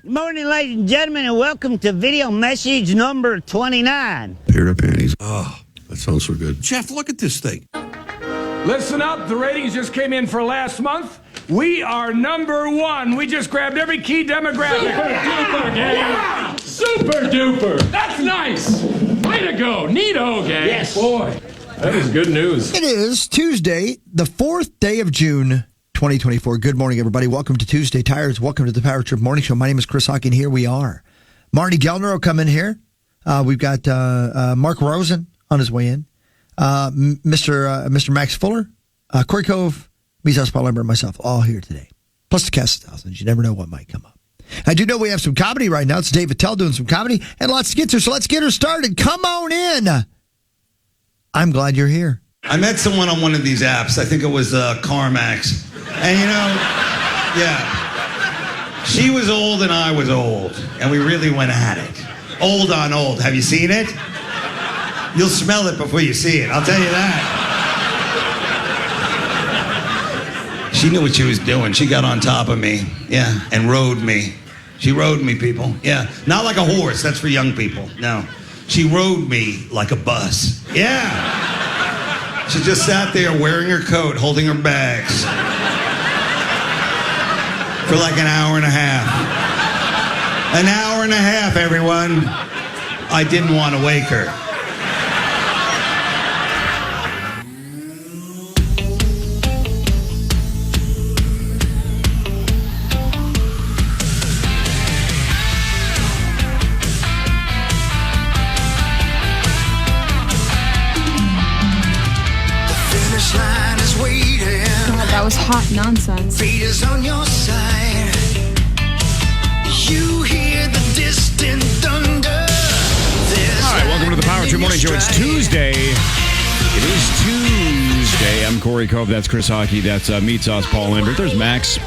Morning, ladies and gentlemen, and welcome to video message number 29. Pair of panties. Oh, that sounds so good. Jeff, look at this thing. Listen up, the ratings just came in for last month. We are number one. We just grabbed every key demographic. Super duper, gang. Yeah. Super duper. That's nice. Way to go. Neato, gang. Yes. Boy, that is good news. It is Tuesday, the 4th day of June, 2024. Good morning, everybody. Welcome to Tuesday Tires. Welcome to the Power Trip Morning Show. My name is Chris Hawking. Here we are. Marty Gellner will come in here. We've got Mark Rosen on his way in. Mr. Max Fuller, Corey Cove, Mizas Paul Lambert, and myself, all here today. Plus the cast of thousands. You never know what might come up. I do know we have some comedy right now. It's Dave Attell doing some comedy and lots to get to. So let's get her started. Come on in. I'm glad you're here. I met someone on one of these apps. I think it was CarMax. And she was old and I was old. And we really went at it. Old on old. Have you seen it? You'll smell it before you see it. I'll tell you that. She knew what she was doing. She got on top of me, and rode me. She rode me, people, Not like a horse. That's for young people. No. She rode me like a bus. Yeah. She just sat there wearing her coat, holding her bags. For like an hour and a half. An hour and a half, everyone. I didn't want to wake her. That was hot nonsense. Fate is on your side. You hear the distant thunder. All right, welcome to the Power Trip Morning Show. It's Tuesday. It is Tuesday. I'm Corey Cove. That's Chris Hockey. That's Meat Sauce Paul Lambert. There's Max.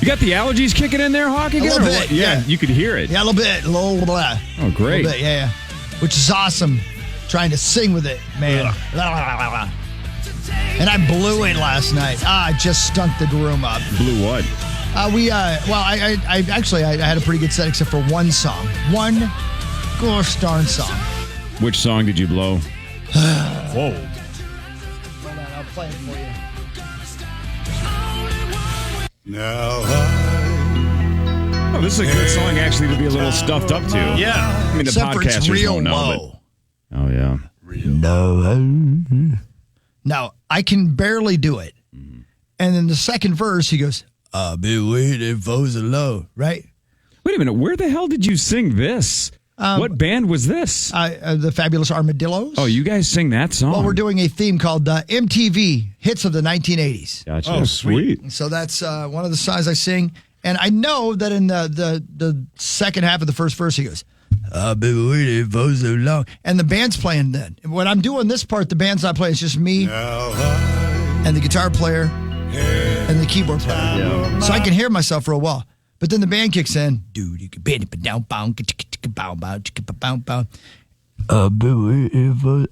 You got the allergies kicking in there, Hawk, again? A little bit, yeah. You could hear it. Yeah, a little bit. A little blah. Oh, great. A little bit, yeah. Which is awesome. Trying to sing with it, man. And I blew it last night. I just stunk the room up. Blew what? I actually had a pretty good set except for one song. One gosh darn song. Which song did you blow? Whoa. Hold on, I'll play it for you. Now Oh, this is a good song actually to be a little stuffed up to. Yeah. I mean, the Except for it's podcasters real won't know. low. But, oh, yeah. No, I can barely do it. And then the second verse, he goes, I've been waiting for so long, right? Wait a minute. Where the hell did you sing this? What band was this? The Fabulous Armadillos. Oh, you guys sing that song? Well, we're doing a theme called MTV Hits of the 1980s. Gotcha. Oh, sweet. So that's one of the songs I sing. And I know that in the second half of the first verse, he goes, I've been waiting for so long. And the band's playing then. When I'm doing this part, the band's not playing. It's just me and the guitar player and the keyboard player. Yeah. So I can hear myself for a while. But then the band kicks in. I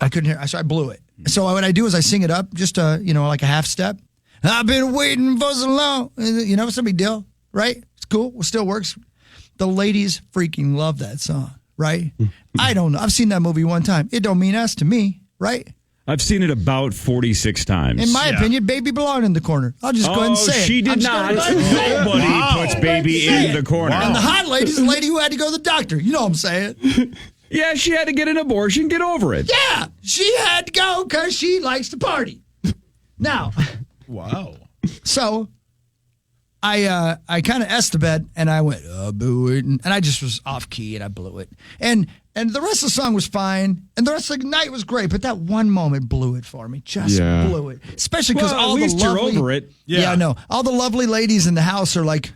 couldn't hear. So I blew it. So what I do is I sing it up, just like a half step. I've been waiting for so long. It's no big deal, right? It's cool. It still works. The ladies freaking love that song, right? I don't know. I've seen that movie one time. It don't mean us to me, right? I've seen it about 46 times. In my opinion, Baby belonged in the corner. I'll just go ahead and say it. She did not. Nobody puts Baby in the corner. And the hot lady's the lady who had to go to the doctor. You know what I'm saying? Yeah, she had to get an abortion. Get over it. Yeah, she had to go because she likes to party. Now. Wow. So I kind of S to bed and I went, I've been waiting. And I just was off key and I blew it. And the rest of the song was fine. And the rest of the night was great. But that one moment blew it for me. Just blew it. Especially because at least you're over it. Yeah, I know. All the lovely ladies in the house are like,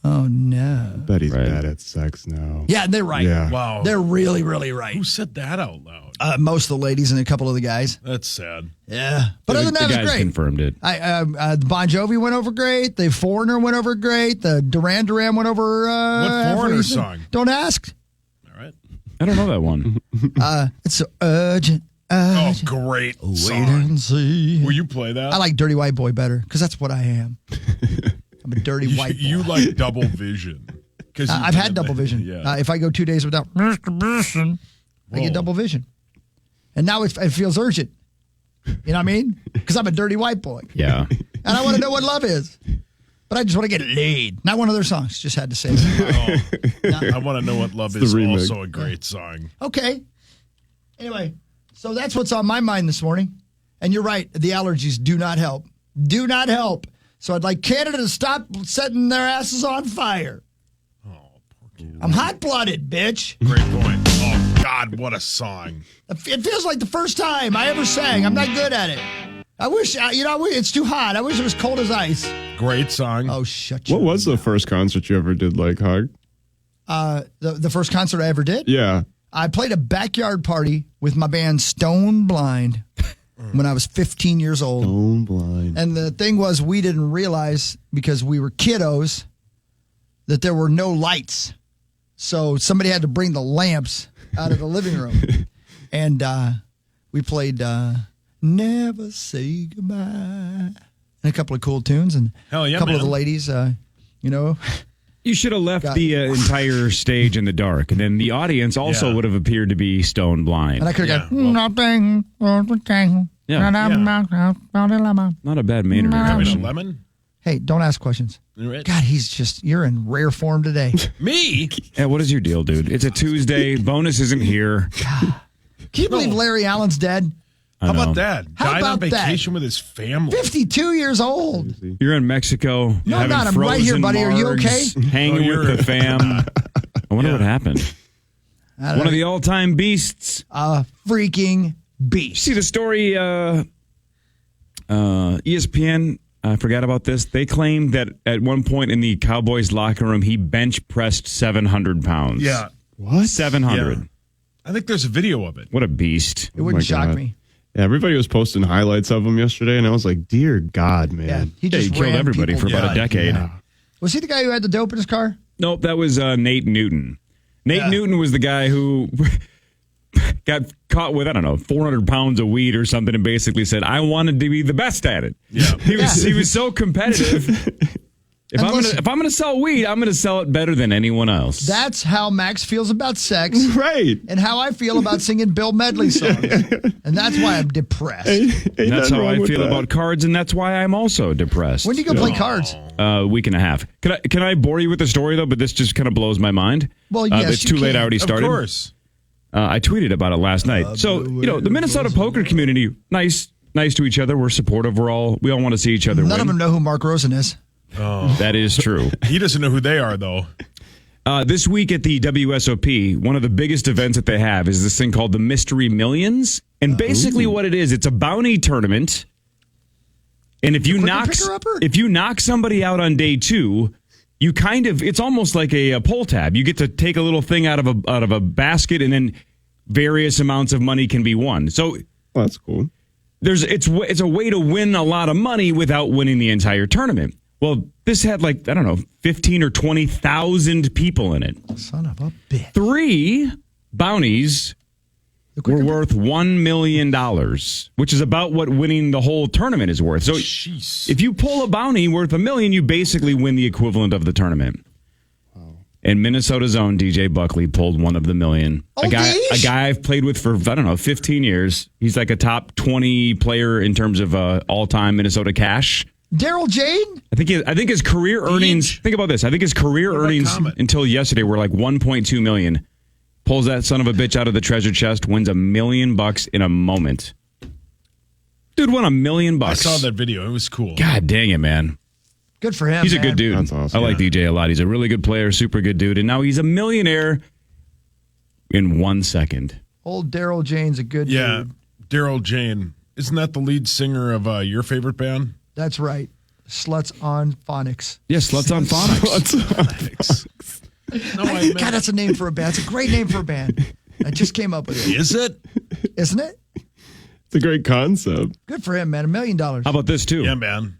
oh, no. Bet he's bad at sex now. Yeah, they're right. Yeah. Wow. They're really, really right. Who said that out loud? Most of the ladies and a couple of the guys. That's sad. Yeah. But other than that, the it guys was great. Confirmed it. The Bon Jovi went over great. The Foreigner went over great. The Duran Duran went over. What Foreigner song? Don't ask. All right. I don't know that one. It's so urgent. Oh, great Wait song. and see. Will you play that? I like Dirty White Boy better because that's what I am. I'm a dirty white boy. You like Double Vision. I've had double vision. Yeah. If I go 2 days without Mr. Bison, I get double vision. And now it feels urgent. You know what I mean? Because I'm a dirty white boy. Yeah. And I want to know what love is. But I just want to get laid. Not one of their songs. Just had to say that. I want to know what love is also a great song. Okay. Anyway, so that's what's on my mind this morning. And you're right. The allergies do not help. Do not help. So I'd like Canada to stop setting their asses on fire. Oh, poor kid. I'm hot-blooded, bitch. Great point. Oh, God, what a song. It feels like the first time I ever sang. I'm not good at it. I wish, it's too hot. I wish it was cold as ice. Great song. Oh, shut What your was the first concert you ever did, like, Hug? The first concert I ever did? Yeah. I played a backyard party with my band Stone Blind when I was 15 years old. Stone Blind. And the thing was, we didn't realize, because we were kiddos, that there were no lights. So somebody had to bring the lamps out of the living room. And we played Never Say Goodbye. And a couple of cool tunes. And Hell yeah, a couple man. of the ladies, You should have left the entire stage in the dark, and then the audience also would have appeared to be stone blind. And I could have Yeah, gone, nothing. Yeah. Not a bad Maynard Having a impression. lemon? Hey, don't ask questions. Right. God, you're in rare form today. Me? Yeah, what is your deal, dude? It's a Tuesday. Bonus isn't here. Can you believe Larry Allen's dead? How about that? How Died on about that? vacation with his family. 52 years old. You're in Mexico. No, having I'm not. I'm right here, frozen buddy. Are you margs, okay? Hanging Oh, with the fam. I wonder what happened. One of the all-time beasts. Freaking beast. See the story? ESPN. I forgot about this. They claimed that at one point in the Cowboys locker room, he bench pressed 700 pounds. Yeah. What? 700. Yeah. I think there's a video of it. What a beast. It wouldn't my shock God. me. Yeah, everybody was posting highlights of him yesterday, and I was like, dear God, man. Yeah, he Yeah, just he killed ran everybody people for about down. a decade. Yeah. Was he the guy who had the dope in his car? Nope, that was Nate Newton. Nate Newton was the guy who got caught with, 400 pounds of weed or something and basically said, I wanted to be the best at it. Yeah. He was so competitive. If I'm gonna sell weed, I'm gonna sell it better than anyone else. That's how Max feels about sex. Right. And how I feel about singing Bill Medley songs. And that's why I'm depressed. Ain't And that's nothing how wrong I with feel that. about cards, and that's why I'm also depressed. When do you go play cards? A week and a half. Can I bore you with the story though? But this just kind of blows my mind. Well, yes, it's you too late. can. I already started. Of course. I tweeted about it last night. So the Minnesota poker community, nice to each other. We're supportive. We all want to see each other None win. of them know who Mark Rosen is. That is true. He doesn't know who they are, though. This week at the WSOP, one of the biggest events that they have is this thing called the Mystery Millions. And basically what it is, it's a bounty tournament. And if you knock somebody out on day 2, you it's almost like a pull tab. You get to take a little thing out of a basket, and then various amounts of money can be won. So That's cool. it's a way to win a lot of money without winning the entire tournament. Well, this had 15 or 20,000 people in it. Son of a bitch. 3 bounties were worth $1 million, which is about what winning the whole tournament is worth. So if you pull a bounty worth $1 million, you basically win the equivalent of the tournament. Wow. And Minnesota's own DJ Buckley pulled one of the $1 million. A guy I've played with for, 15 years. He's like a top 20 player in terms of all-time Minnesota cash. Daryl Jane? I think his career earnings. Think about this. I think his career earnings until yesterday were like $1.2 million. Pulls that son of a bitch out of the treasure chest, wins $1 million in a moment. Dude won $1 million. I saw that video. It was cool. God dang it, man. Good for him. He's a good dude. That's awesome. I like DJ a lot. He's a really good player, super good dude, and now he's a millionaire in 1 second. Old Daryl Jane's a good Yeah, dude. Daryl Jane. Isn't that the lead singer of your favorite band? That's right. Sluts on Phonics. Yes, Sluts on Phonics. God, that's a name for a band. It's a great name for a band. I just came up with it. Is it? Isn't it? It's a great concept. Good for him, man. $1 million. How about this, too? Yeah, man.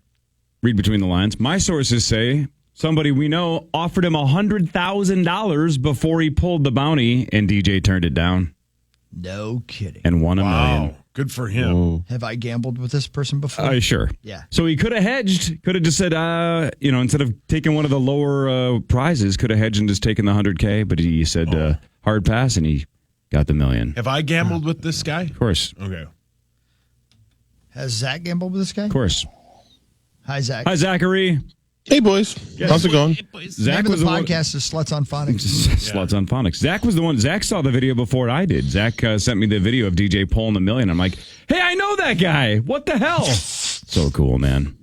Read between the lines. My sources say somebody we know offered him $100,000 before he pulled the bounty, and DJ turned it down No kidding. and won $1 million. Good for him. Oh. Have I gambled with this person before? Sure. Yeah. So he could have hedged. Could have just said, instead of taking one of the lower prizes, could have hedged and just taken the $100K. But he said hard pass, and he got the $1 million. Have I gambled with this guy? Of course. Okay. Has Zach gambled with this guy? Of course. Hi, Zach. Hi, Zachary. Hey, boys. How's it going? Zach Name of was the one. podcast is Sluts on Phonics. Sluts on Phonics. Zach was the one. Zach saw the video before I did. Zach sent me the video of DJ pulling the $1 million. I'm like, hey, I know that guy. What the hell? So cool, man.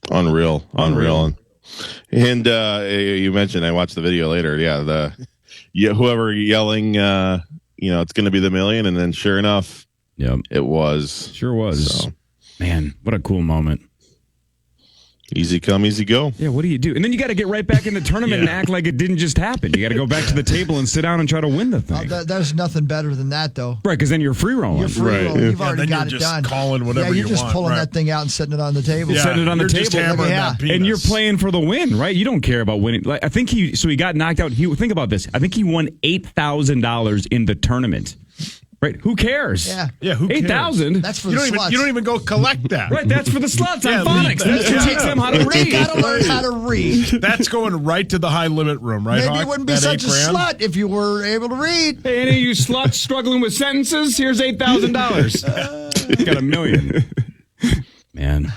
Unreal. And you mentioned, I watched the video later. Yeah, whoever yelling, it's going to be the $1 million, and then sure enough, it was. Sure was. So. Man, what a cool moment. Easy come, easy go. Yeah, what do you do? And then you got to get right back in the tournament and act like it didn't just happen. You got to go back to the table and sit down and try to win the thing. There's nothing better than that, though. Right, because then you're free rolling. You're free rolling. You've already then got you're it just done. calling whatever you're you just want, pulling right. that thing out and setting it on the table. Setting it on the you're just table. hammering Yeah. that penis. And you're playing for the win, right? You don't care about winning. Like I think he got knocked out. Think about this. I think he won $8,000 in the tournament. Right? Who cares? Yeah, who cares? 8,000. That's for the sluts. You don't even go collect that. Right, that's for the sluts Yeah, on phonics. leave that. That teach them how to They read. got to learn how to read. That's going right to the high limit room, right? Maybe Hawk? it wouldn't be That such a $8,000? slut if you were able to read. Hey, any of you sluts struggling with sentences? Here's $8,000. Got $1 million. Man.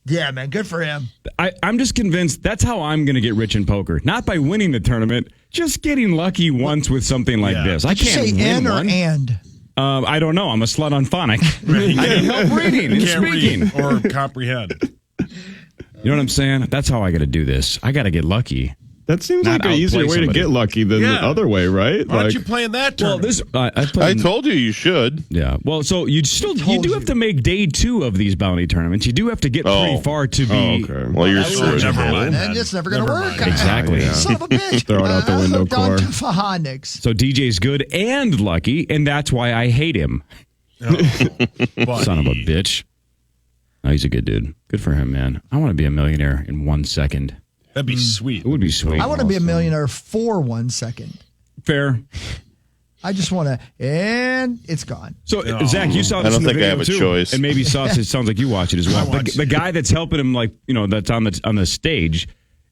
Yeah, man. Good for him. I'm just convinced that's how I'm going to get rich in poker. Not by winning the tournament, just getting lucky once with something like this. I Did you can't say win in or one. and? I don't know. I'm a slut on phonic. I need help reading and Can't speaking. read or comprehend. You know what I'm saying? That's how I got to do this. I got to get lucky. That seems Not like an easier outplay way to somebody. get lucky than the other way, right? Why aren't you playing that Well, tournament? this I told you should. Yeah. Well, so you do have to make day 2 of these bounty tournaments. You do have to get pretty far to be. Okay. Well, you're screwed. Never mind. And it's never going to Never work. mind. Exactly. Son of a bitch. Throw it out the window, Hooked on Core. to phonics. So DJ's good and lucky, and that's why I hate him. Son of a bitch. No, he's a good dude. Good for him, man. I want to be a millionaire in 1 second. That'd be sweet. It would be sweet. I want to be a millionaire for 1 second. Fair. I just want to, and it's gone. So, Zach, you saw this I don't in the think I video have a too, choice. and maybe Sauce. It sounds like you watch it as well. The guy that's helping him, that's on the stage,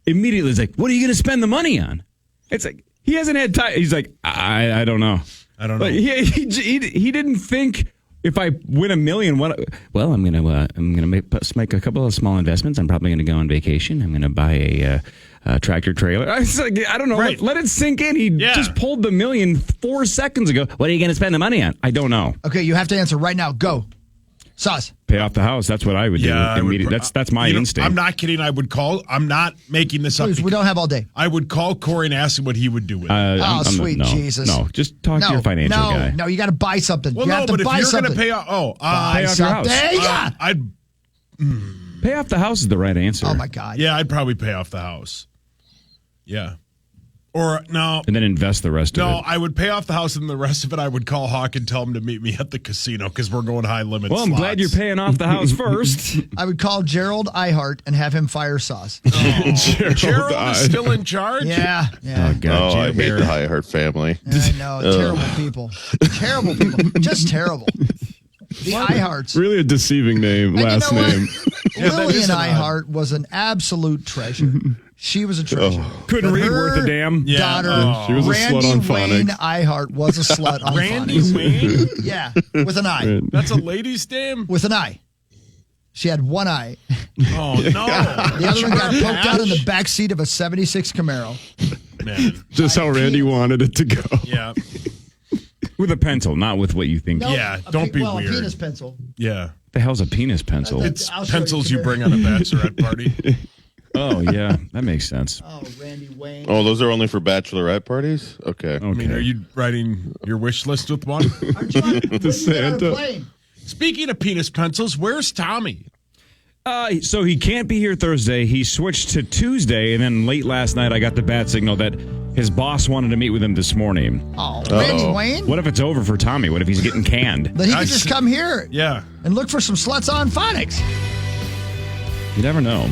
immediately is like, "What are you going to spend the money on?" It's like he hasn't had time. He's like, "I don't know. I don't know." Like, he didn't think. If I win $1 million, well, I'm gonna make a couple of small investments. I'm probably gonna go on vacation. I'm gonna buy a tractor trailer. I was like, I don't know. Right. Let it sink in. He just pulled the $1 million 4 seconds ago. What are you gonna spend the money on? I don't know. Okay, you have to answer right now. Go. Sauce. Pay off the house. That's what I would do. I would immediately. That's my instinct. I'm not kidding. I would call. I'm not making this up. Please, we don't have all day. I would call Corey and ask him what he would do with it. I'm sweet no, Jesus. No, just talk to your financial guy. No, you got to buy something. Well, you no, have to but if buy you're something. going to pay off, buy pay off your house. something. Yeah. I'd Pay off the house is the right answer. Oh my God. yeah, I'd probably pay off the house. Yeah, or no. And then invest the rest of No, it. I would pay off the house and the rest of it I would call Hawk and tell him to meet me at the casino because we're going high limit Well, I'm glad you're paying off the house first. I would call Gerald Ihart and have him fire Sauce. Gerald is still in charge? Yeah. Oh, God. I hate Bear. the High family. I know. Terrible people. Terrible people. Just terrible. The Iharts. Really a deceiving name, And last you know what? name. Lillian Ihart was an absolute treasure. She was a treasure. Couldn't But read her worth a damn. Yeah. daughter, She was a Randy slut on Wayne phonics. Ihart, was a slut on Randy phonics. Wayne? Yeah, with an eye. That's a lady's name? With an eye. She had one eye. Oh, no. The other one got poked out in the back seat of a 76 Camaro. Man. Just how Randy wanted it to go. Yeah. With a pencil, not with what you think. Yeah, A don't be a weird. penis pencil. Yeah. The hell's a penis pencil? It's I'll show you. pencils you Come bring here. on a bachelorette party. Oh, yeah. That makes sense. Oh, Randy Wayne. Oh, those are only for bachelorette parties? Okay. I mean, are you writing your wish list with one? Aren't you on, when you get on a Santa. plane? Speaking of penis pencils, where's Tommy? So he can't be here Thursday. He switched to Tuesday, and then late last night I got the bad signal that his boss wanted to meet with him this morning. Oh, Randy Wayne? What if it's over for Tommy? What if he's getting canned? But he could just come here Yeah. and look for some sluts on phonics. You never know.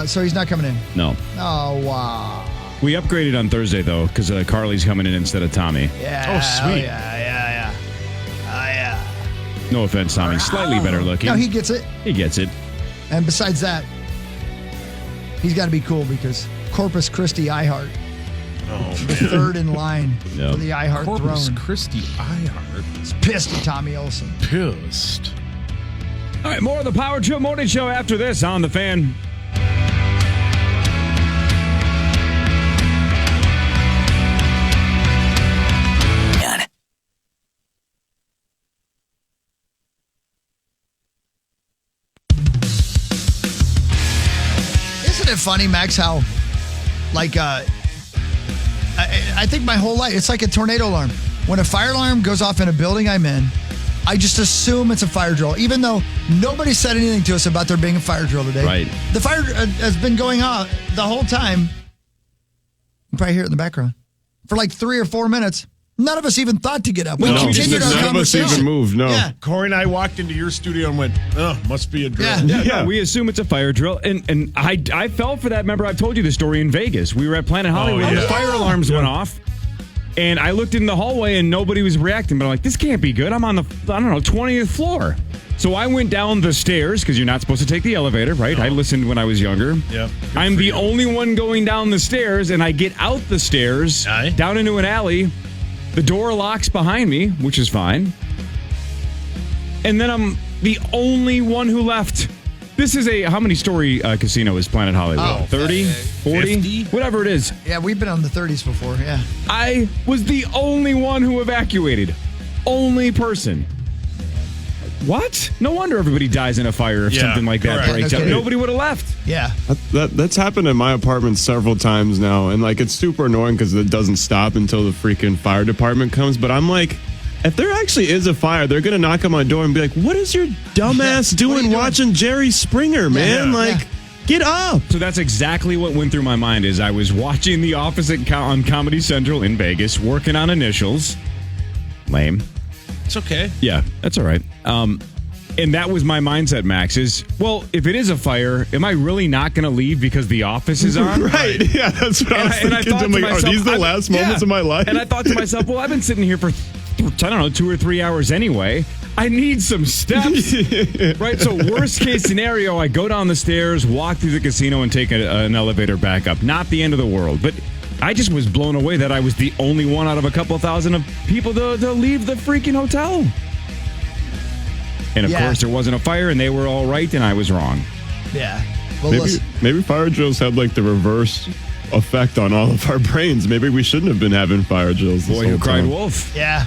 So he's not coming in. No. Oh, wow. We upgraded on Thursday, though, because Carly's coming in instead of Tommy. Yeah. Oh, sweet. Yeah. Oh, yeah. No offense, Tommy. Slightly better looking. No, he gets it. He gets it. And besides that, he's got to be cool because Corpus Christi iHeart. The third in line for the iHeart Corpus throne. Christi iHeart. It's pissed at Tommy Olson. Pissed. All right, more of the Power Trip Morning Show after this on The Fan. Isn't it funny, Max, how, like, I think my whole life, it's like a tornado alarm. When a fire alarm goes off in a building I'm in, I just assume it's a fire drill, even though nobody said anything to us about there being a fire drill today. Right. The fire has been going on the whole time. You can probably hear it in the background. For like 3 or 4 minutes. None of us even thought to get up. We continued our none of us conversation. even moved, no. Yeah. Corey and I walked into your studio and went, oh, must be a drill. Yeah, no, we assume it's a fire drill. And I fell for that. Remember, I've told you the story in Vegas. We were at Planet Hollywood and the fire alarms went off. And I looked in the hallway and nobody was reacting. But I'm like, this can't be good. I'm on the, 20th floor. So I went down the stairs because you're not supposed to take the elevator, right? No. I listened when I was younger. Yep. I'm the only one going down the stairs, and I get out the stairs down into an alley. The door locks behind me, which is fine. And then I'm the only one who left. This is how many story casino is Planet Hollywood? 30, 40, 50? Whatever it is. Yeah, we've been on the 30s before, yeah. I was the only one who evacuated. Only person. What? No wonder everybody dies in a fire if something like that breaks out. Nobody would have left. Yeah. That's happened in my apartment several times now. And, like, it's super annoying because it doesn't stop until the freaking fire department comes. But I'm like, if there actually is a fire, they're going to knock on my door and be like, what is your dumbass doing watching Jerry Springer, man? Get up. So that's exactly what went through my mind is I was watching The Office on Comedy Central in Vegas, working on initials. Lame. It's okay. Yeah, that's all right. And that was my mindset, Max, is, well, if it is a fire, am I really not going to leave because The Office is on? Right. Yeah, that's what I was thinking. I'm like, myself, are these the last moments of my life? And I thought to myself, well, I've been sitting here for, 2 or 3 hours anyway. I need some steps. Right? So worst case scenario, I go down the stairs, walk through the casino, and take an elevator back up. Not the end of the world. But I just was blown away that I was the only one out of a couple thousand of people to leave the freaking hotel. And, of course, there wasn't a fire, and they were all right, and I was wrong. Yeah. Well, maybe fire drills had, like, the reverse effect on all of our brains. Maybe we shouldn't have been having fire drills this Boy who cried time. wolf. Yeah.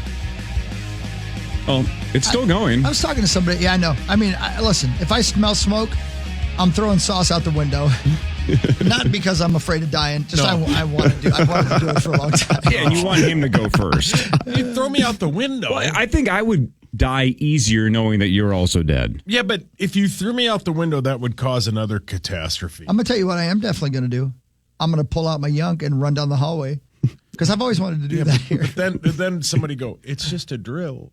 Oh, it's still going. I was talking to somebody. Yeah, I know. I mean, listen, if I smell smoke, I'm throwing sauce out the window. Not because I'm afraid of dying. Just I wanted to do it for a long time. Yeah, and you want him to go first. You throw me out the window. Well, I think I would die easier knowing that you're also dead. Yeah, but if you threw me out the window, that would cause another catastrophe. I'm going to tell you what I am definitely going to do. I'm going to pull out my yunk and run down the hallway. Because I've always wanted to do that here. But then somebody go, it's just a drill.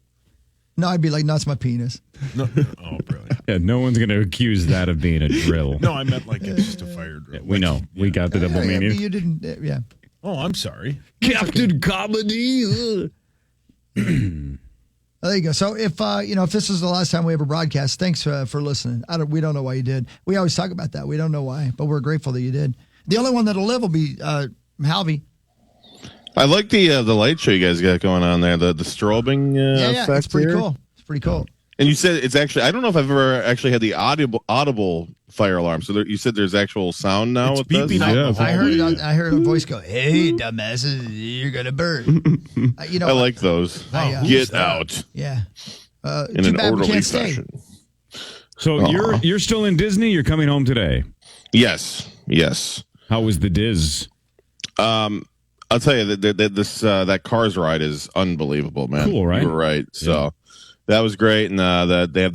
No, I'd be like, no, it's my penis. No. Oh, brilliant. Yeah, no one's going to accuse that of being a drill. No, I meant like it's just a fire drill. We know. We got the double meaning. You didn't, yeah. Oh, I'm sorry. Captain Comedy. There you go. So if if this is the last time we ever broadcast, thanks for listening. We don't know why you did. We always talk about that. We don't know why, but we're grateful that you did. The only one that'll live will be Halvey. I like the light show you guys got going on there. The strobing effect. It's pretty here. cool. It's pretty cool. And you said it's actually, I don't know if I've ever actually had the audible fire alarm. So you said there's actual sound now with this? I heard a voice go, "Hey, dumbasses, you're gonna burn." I like those. Get out. Yeah. In an orderly fashion. So you're still in Disney? You're coming home today? Yes. How was the Diz? I'll tell you that Cars ride is unbelievable, man. Cool, right? You were right. So that was great, and they have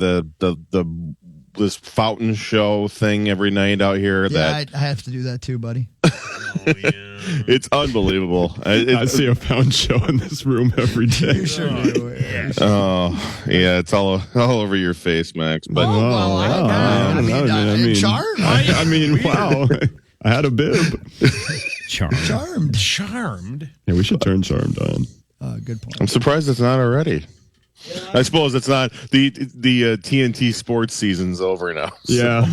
this fountain show thing every night out here. Yeah, I have to do that too, buddy. It's unbelievable. I see a fountain show in this room every day. You sure do. Oh, yeah, it's all over your face, Max. But I mean, charmed. I mean, wow. I had a bib. Charmed. Charmed? Yeah, we should turn Charmed on. Good point. I'm surprised it's not already. I suppose it's not the TNT sports season's over now. So. Yeah,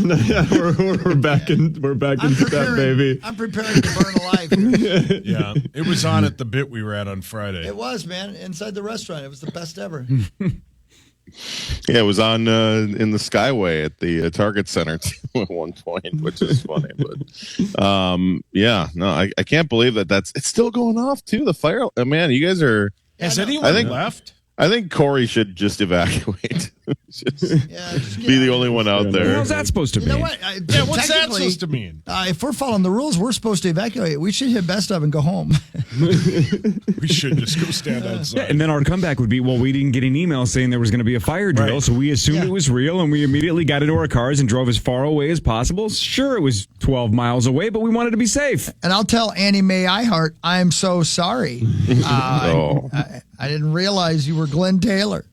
we're back into that, baby. I'm preparing to burn alive. Yeah, it was on at the bit we were at on Friday. It was, man, inside the restaurant. It was the best ever. Yeah, it was on in the Skyway at the Target Center at one point, which is funny. But I can't believe it's still going off too. The fire, man, you guys are. Has anyone left? I think Corey should just evacuate. Just be the only one out there. How's that supposed to mean? You know what? What's that supposed to mean? If we're following the rules, we're supposed to evacuate. We should hit best of and go home. We should just go stand outside. Yeah, and then our comeback would be, well, we didn't get an email saying there was going to be a fire drill, Right. so we assumed it was real, and we immediately got into our cars and drove as far away as possible. Sure, it was 12 miles away, but we wanted to be safe. And I'll tell Annie Mae Ihart, I'm so sorry. I didn't realize you were Glenn Taylor.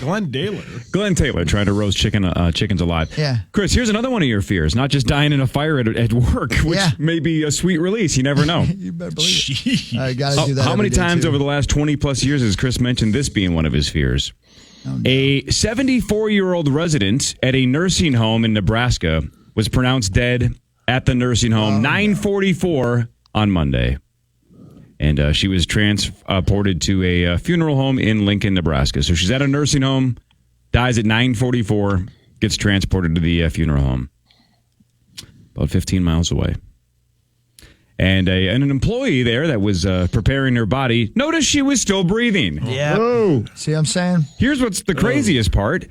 Glenn Taylor trying to roast chickens alive. Yeah. Chris, here's another one of your fears, not just dying in a fire at work, which may be a sweet release. You never know. You better believe it. I got to do that. How many every day, times too. over the last 20 plus years has Chris mentioned this being one of his fears? Oh, no. A 74-year-old resident at a nursing home in Nebraska was pronounced dead at the nursing home 9:44 on Monday. And she was transported to a funeral home in Lincoln, Nebraska. So she's at a nursing home, dies at 9:44, gets transported to the funeral home. About 15 miles away. And an employee there that was preparing her body noticed she was still breathing. Yeah. Oh. See what I'm saying? Here's what's the craziest part.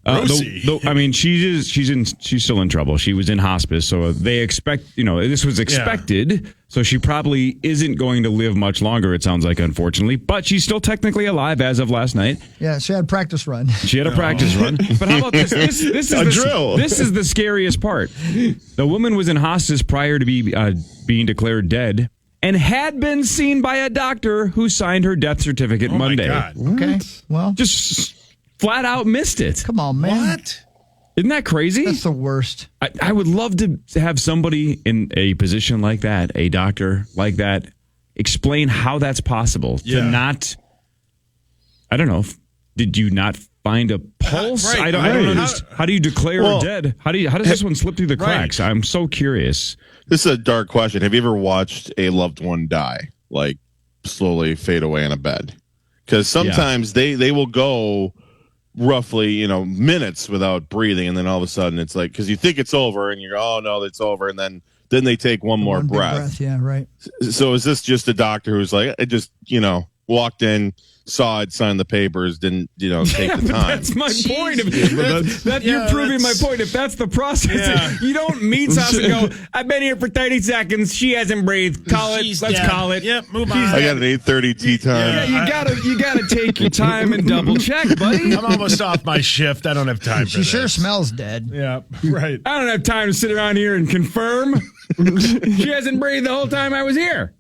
I mean, she's still in trouble. She was in hospice, so they expect, this was expected. So she probably isn't going to live much longer, it sounds like, unfortunately. But she's still technically alive as of last night. Yeah, she had a practice run. She had a practice run. But how about this? This is a drill. This is the scariest part. The woman was in hospice prior to being declared dead and had been seen by a doctor who signed her death certificate Monday. My God. Okay, well. Just flat out missed it. Come on, man. What? Isn't that crazy? That's the worst. I would love to have somebody in a position like that, a doctor like that, explain how that's possible. To not, I don't know, did you not find a pulse? Right, I don't understand. How do you declare her dead? How does this one slip through the cracks? I'm so curious. This is a dark question. Have you ever watched a loved one die, like slowly fade away in a bed? Because sometimes they will go roughly, minutes without breathing, and then all of a sudden it's like, because you think it's over, and you're, oh no, it's over, and then they take one more breath. Yeah, right. So is this just a doctor who's like, I just walked in, saw it, signed the papers, didn't take the time? That's my point. You're proving my point. If that's the process, you don't meet us and go, I've been here for 30 seconds. She hasn't breathed. Let's call it. Yep, move on. I got an 8:30 tea time. Yeah, you gotta take your time and double check, buddy. I'm almost off my shift. I don't have time for She this. sure smells dead. Yeah, right. I don't have time to sit around here and confirm. She hasn't breathed the whole time I was here.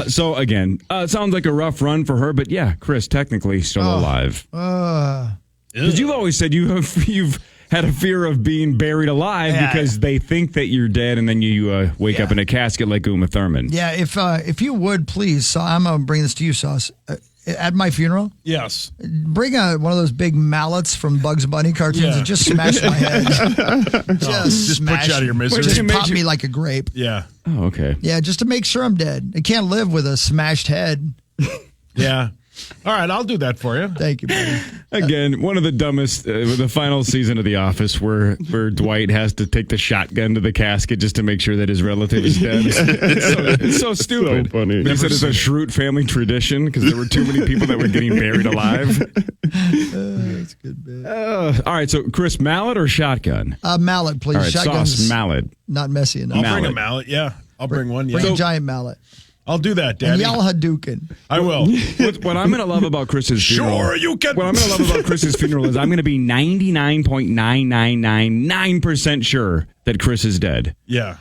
So again, it sounds like a rough run for her, but yeah, Chris, technically still alive. Because you've always said you've had a fear of being buried alive because they think that you're dead, and then you wake up in a casket like Uma Thurman. Yeah, if you would please, so I'm gonna bring this to you, Sauce. At my funeral, yes, bring one of those big mallets from Bugs Bunny cartoons and just smash my head. just put you out of your misery. Just pop me like a grape. Yeah. Oh, okay. Yeah, just to make sure I'm dead. I can't live with a smashed head. Yeah. All right, I'll do that for you. Thank you, buddy. Again, one of the dumbest, the final season of The Office where Dwight has to take the shotgun to the casket just to make sure that his relative is dead. It's so stupid. So funny. He said it's a Schrute family tradition because there were too many people that were getting buried alive. That's good, man. All right, so Chris, mallet or shotgun? Mallet, please. All right, Shotgun's Sauce, mallet. not messy enough. I'll bring a mallet. Yeah, I'll bring one. Yeah. Bring a giant mallet. I'll do that, Daddy. And yell Hadouken. I will. What I'm going to love about Chris's funeral. Sure, you can. What I'm going to love about Chris's funeral is I'm going to be 99.9999% sure that Chris is dead. Yeah.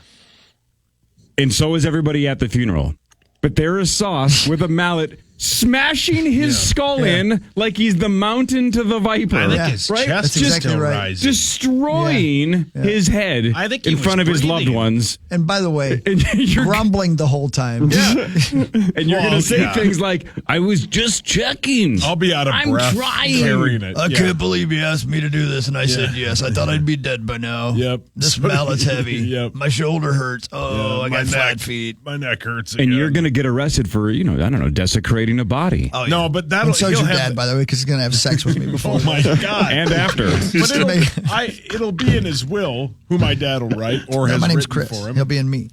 And so is everybody at the funeral. But there is Sauce with a mallet smashing his skull in like he's the mountain to the viper. I think his right? chest That's is exactly still right. rising. Destroying his head I think he in was front of his loved breathing. ones. And by the way, And you're, grumbling the whole time. and you're going to say things like, I was just checking. I'll be out of I'm breath trying. carrying it. I can't believe you asked me to do this, and I said yes. I thought I'd be dead by now. Yep. This mallet's heavy. Yep. My shoulder hurts. Oh, I got flat feet. My neck hurts. And you're going to get arrested for, I don't know, desecrating a body. Oh, No, but that'll. And so's he'll your have dad, the- by the way, because he's going to have sex with me before. Oh my God! And after. But it'll be in his will, who my dad will write or has my name's written Chris. for him. He'll be in me.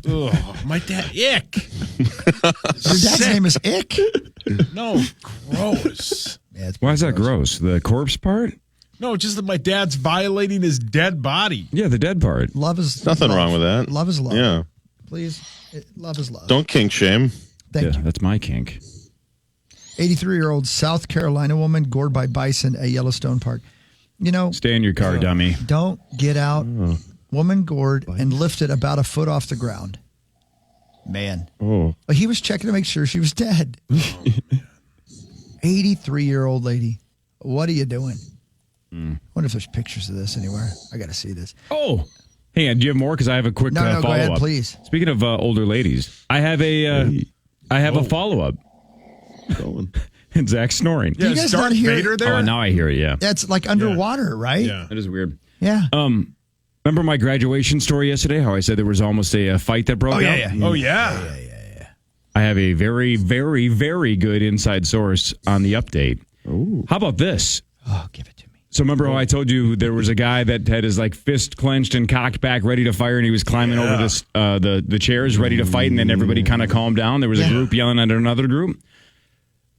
Ugh, my dad, ick. Your dad's name is Ick? No, gross. Yeah, it's Why is that gross? The corpse part? No, just that my dad's violating his dead body. Yeah, the dead part. Love is Nothing love. wrong with that. Love is love. Yeah. Please. Love is love. Don't kink shame. Thank you. That's my kink. 83-year-old South Carolina woman gored by bison at Yellowstone Park. Stay in your car, dummy. Don't get out. Woman gored and lifted about a foot off the ground. Man. Oh. He was checking to make sure she was dead. 83-year-old lady. What are you doing? I wonder if there's pictures of this anywhere. I got to see this. Oh. Hang on, do you have more? Because I have a quick No, follow-up. go ahead, please. Speaking of older ladies, I have a follow-up. And Zach's snoring. Yeah, you guys is Darth not hear Vader it? there? Oh, now I hear it, yeah. That's like underwater, right? Yeah. That is weird. Yeah. Remember my graduation story yesterday? How I said there was almost a fight that broke out? Oh yeah. I have a very, very, very good inside source on the update. Ooh. How about this? Oh, give it to me. So remember how I told you there was a guy that had his fist clenched and cocked back, ready to fire, and he was climbing over this the chairs, ready to fight, and then everybody kind of calmed down. There was a group yelling at another group.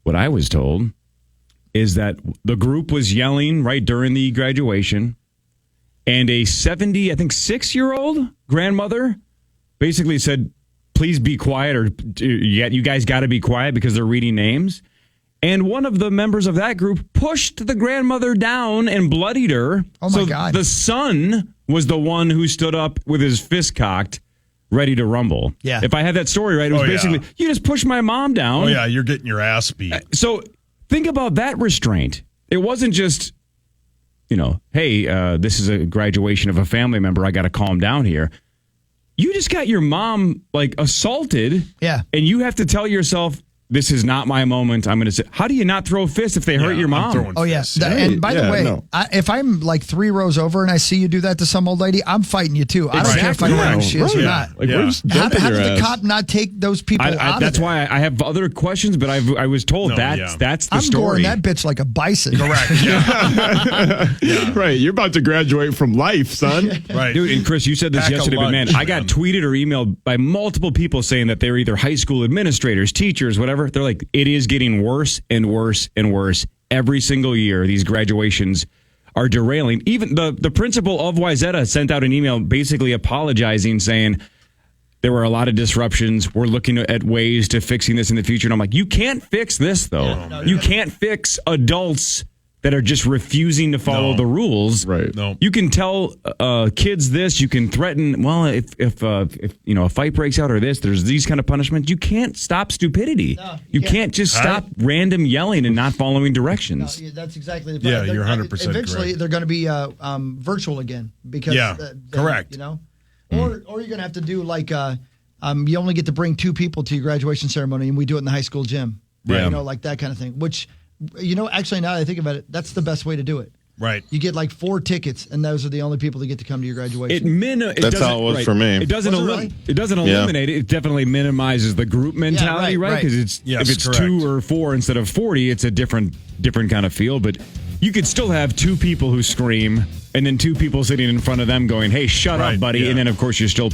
What I was told is that the group was yelling right during the graduation, and a 6-year-old grandmother basically said, "Please be quiet," or "You guys got to be quiet," because they're reading names. And one of the members of that group pushed the grandmother down and bloodied her. Oh, my God. The son was the one who stood up with his fist cocked, ready to rumble. Yeah. If I had that story right, it was basically, you just pushed my mom down. Oh yeah, you're getting your ass beat. So think about that restraint. It wasn't just, hey, this is a graduation of a family member. I got to calm down here. You just got your mom assaulted. Yeah. And you have to tell yourself, this is not my moment. I'm going to say, how do you not throw fists if they hurt your mom? Oh, yes. And by the way, if I'm 3 rows over and I see you do that to some old lady, I'm fighting you too. I don't care if I know who she is or not. We're just How dumping your did the ass. cop not take those people out That's of there? why I have other questions, but I was told that's the I'm story. goring that bitch like a bison. Correct. Yeah. Right. You're about to graduate from life, son. Right. Dude, and Chris, you said this Pack a yesterday, but man, lunch, I got tweeted or emailed by multiple people saying that they're either high school administrators, teachers, whatever. They're like, it is getting worse and worse and worse every single year. These graduations are derailing. Even the principal of Wayzata sent out an email basically apologizing, saying there were a lot of disruptions. We're looking at ways to fixing this in the future. And I'm like, you can't fix this, though. You can't fix adults that are just refusing to follow the rules. Right. No. You can tell kids this. You can threaten. Well, if a fight breaks out or there's these kind of punishments. You can't stop stupidity. No, you can't just stop random yelling and not following directions. No, that's exactly the Yeah, point. you're 100% Eventually, correct. they're going to be virtual again because correct. Or you're going to have to do you only get to bring 2 people to your graduation ceremony, and we do it in the high school gym. Yeah. Like that kind of thing. Which, actually, now that I think about it, that's the best way to do it. Right. You get 4 tickets, and those are the only people that get to come to your graduation. That's how it was for me. It doesn't it doesn't eliminate it. It definitely minimizes the group mentality, right? Because if it's correct. 2 or 4 instead of 40, it's a different kind of feel. But you could still have 2 people who scream, and then 2 people sitting in front of them going, "Hey, shut up, buddy!" Yeah. And then of course you're still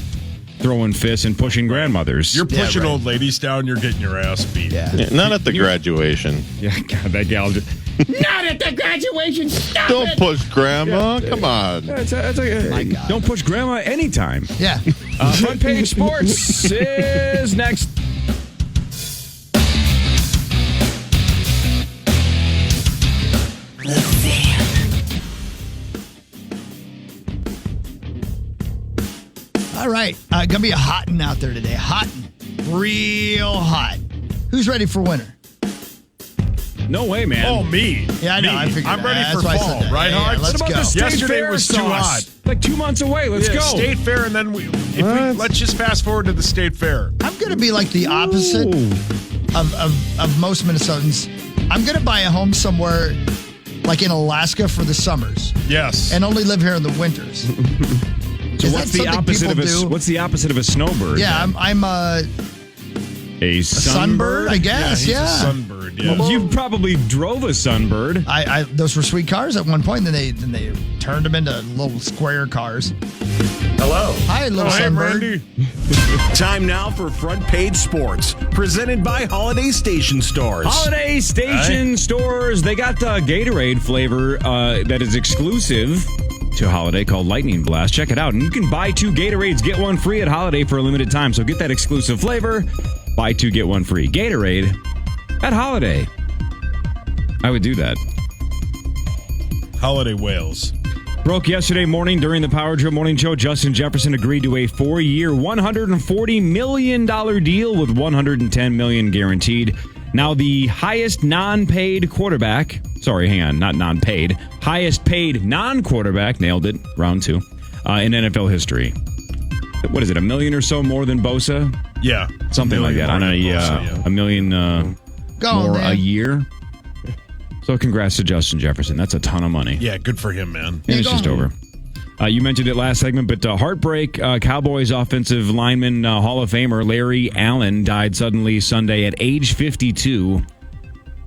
throwing fists and pushing grandmothers. You're pushing old ladies down. You're getting your ass beat. Yeah. Not at the graduation. Yeah, God, that gal just. Not at the graduation. Stop Don't it. push grandma. Come on. Don't push grandma anytime. Yeah. Front page sports is next. All right. Going to be a hot one out there today. Hot one. Real hot. Who's ready for winter? No way, man. Oh, me. Yeah, I know. Me. I figured I'm that. ready That's for why I said fall, that. right, Yeah, Hard? let's What about go. the State Yesterday Fair was too sauce? hot. Like 2 months away. Let's go. State Fair, and then let's just fast forward to the State Fair. I'm going to be like the opposite of most Minnesotans. I'm going to buy a home somewhere like in Alaska for the summers. Yes. And only live here in the winters. So what's the opposite of what's the opposite of a snowbird? Yeah, I'm a sunbird, I guess. He's a sunbird. Yeah. Well, you probably drove a sunbird. I those were sweet cars at one point. And then they turned them into little square cars. Hello. Hi, little sunbird. Randy. Time now for Front Page Sports, presented by Holiday Station Stores. Holiday Station Stores. They got the Gatorade flavor that is exclusive to Holiday called Lightning Blast. Check it out. And you can buy 2 Gatorades, get 1 free at Holiday for a limited time. So get that exclusive flavor. Buy 2, get 1 free. Gatorade at Holiday. I would do that. Holiday Wales. Broke yesterday morning during the Power Drill Morning Show. Justin Jefferson agreed to a 4-year, $140 million deal with $110 million guaranteed. Now, the highest non-paid quarterback, highest paid non-quarterback, nailed it, round 2, in NFL history. What is it, $1 million or so more than Bosa? Yeah. Something like that. $1 million more a year. So congrats to Justin Jefferson. That's a ton of money. Yeah, good for him, man. And it's just over. You mentioned it last segment, but heartbreak. Cowboys offensive lineman, Hall of Famer Larry Allen died suddenly Sunday at age 52.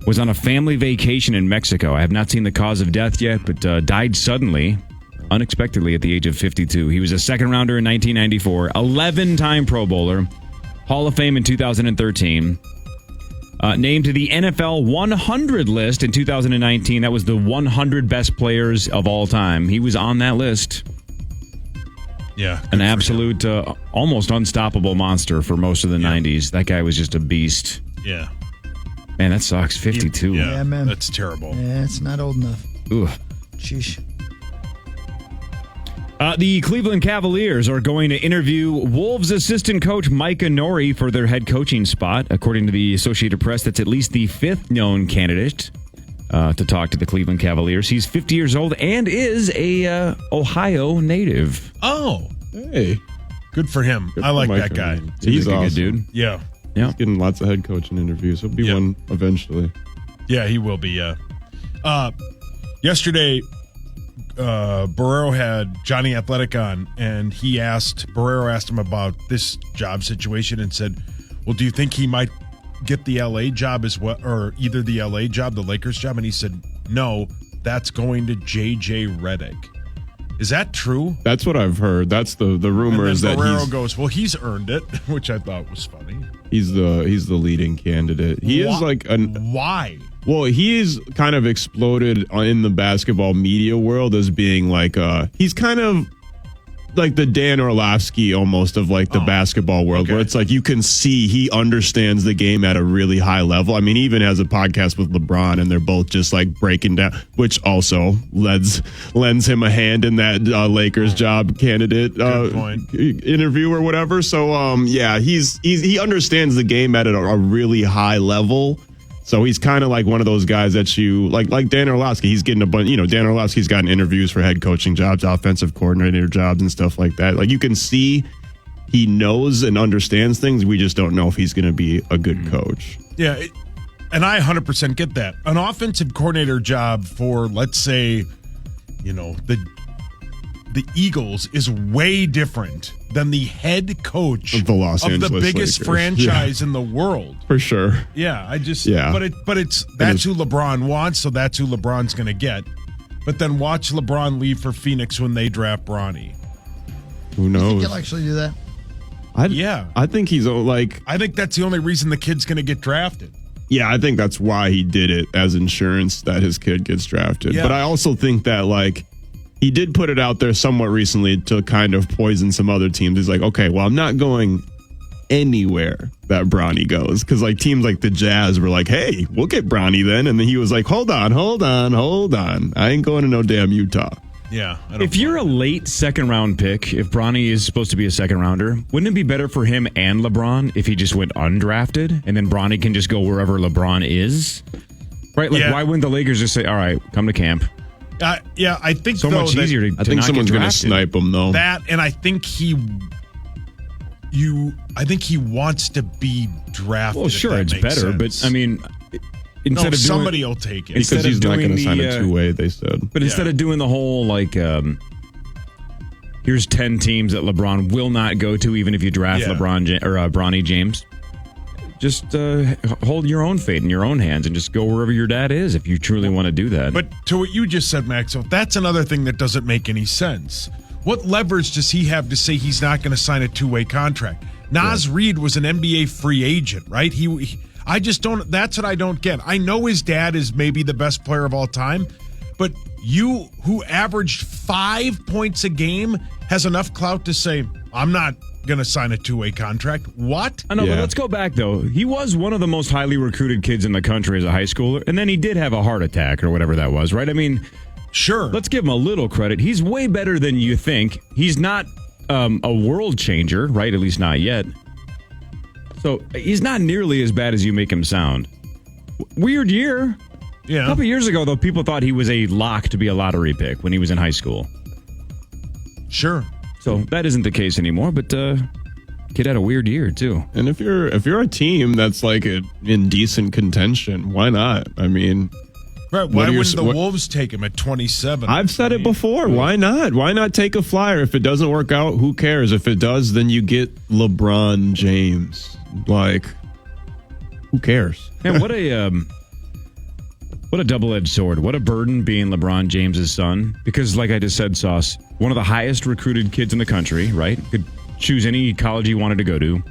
Was on a family vacation in Mexico. I have not seen the cause of death yet, but died suddenly, unexpectedly at the age of 52. He was a second rounder in 1994, 11-time Pro Bowler, Hall of Fame in 2013. Named to the NFL 100 list in 2019. That was the 100 best players of all time. He was on that list. Yeah. An absolute, almost unstoppable monster for most of the 90s. That guy was just a beast. Yeah. Man, that sucks. 52. Yeah, man. That's terrible. Yeah, it's not old enough. Ooh. Sheesh. The Cleveland Cavaliers are going to interview Wolves assistant coach Micah Nori for their head coaching spot. According to the Associated Press, that's at least the 5th known candidate to talk to the Cleveland Cavaliers. He's 50 years old and is a Ohio native. Oh. Hey. Good for him. Good I for like Micah, that guy. man. He's a awesome. good dude. Yeah. Yeah. He's getting lots of head coaching interviews. He'll be one eventually. Yeah, he will be, yeah. Yesterday, Barrero had Johnny Athletic on, and Barrero asked him about this job situation and said, well, do you think he might get the LA job as well, or either the LA job, the Lakers job? And he said, no, that's going to JJ Redick. Is that true? That's what I've heard. That's the rumor is that Barrero goes, well, he's earned it, which I thought was funny. he's the leading candidate. He is like why? Well, he's kind of exploded in the basketball media world as being like he's kind of like the Dan Orlovsky almost of like the basketball world, where it's like you can see he understands the game at a really high level. I mean, he even has a podcast with LeBron, and they're both just like breaking down, which also lends him a hand in that Lakers job candidate interview or whatever. So yeah, he understands the game at a really high level. So he's kind of like one of those guys that you like Dan Orlovsky. He's getting a bunch, Dan Orlovsky's gotten interviews for head coaching jobs, offensive coordinator jobs, and stuff like that. Like you can see he knows and understands things. We just don't know if he's going to be a good coach. Yeah. And I 100% get that. An offensive coordinator job for, let's say, the Eagles is way different than the head coach of the biggest Lakers. franchise in the world. For sure. Yeah, but that's who LeBron wants, so that's who LeBron's going to get. But then watch LeBron leave for Phoenix when they draft Bronny. Who knows? You think he'll actually do that? I think he's like. I think that's the only reason the kid's going to get drafted. Yeah, I think that's why he did it, as insurance that his kid gets drafted. Yeah. But I also think that he did put it out there somewhat recently to kind of poison some other teams. He's like, okay, well, I'm not going anywhere that Bronny goes. Because teams like the Jazz were like, hey, we'll get Bronny then. And then he was like, hold on. I ain't going to no damn Utah. Yeah. I don't If you're a late second-round pick, if Bronny is supposed to be a second-rounder, wouldn't it be better for him and LeBron if he just went undrafted and then Bronny can just go wherever LeBron is? Right? Like, why wouldn't the Lakers just say, all right, come to camp? Yeah, I think so much easier to I think not someone's going to snipe him, though. That, and I think he wants to be drafted. Well, sure, it's better, but I mean, instead of somebody will take it because he's not going to sign a two-way. They said, but instead of doing the whole like, here's 10 teams that LeBron will not go to, even if you draft Bronny James. Just hold your own fate in your own hands and just go wherever your dad is if you truly want to do that. But to what you just said, Maxwell, that's another thing that doesn't make any sense. What leverage does he have to say he's not going to sign a two-way contract? Nas Reed was an NBA free agent, right? I just don't. That's what I don't get. I know his dad is maybe the best player of all time, but you, who averaged 5 points a game, has enough clout to say, I'm not going to sign a two-way contract. What? I know, but let's go back, though. He was one of the most highly recruited kids in the country as a high schooler, and then he did have a heart attack or whatever that was, right? I mean, sure. Let's give him a little credit. He's way better than you think. He's not a world changer, right? At least not yet. So he's not nearly as bad as you make him sound. Weird year. Yeah. A couple years ago, though, people thought he was a lock to be a lottery pick when he was in high school. Sure. So that isn't the case anymore, but kid had a weird year, too. And if you're a team that's like in decent contention, why not? I mean... Right, why wouldn't the Wolves take him at 27? I've said it before. Why not? Why not take a flyer? If it doesn't work out, who cares? If it does, then you get LeBron James. Like, who cares? Man, what a double-edged sword. What a burden being LeBron James's son. Because, like I just said, Sauce, one of the highest recruited kids in the country, right? Could choose any college he wanted to go to.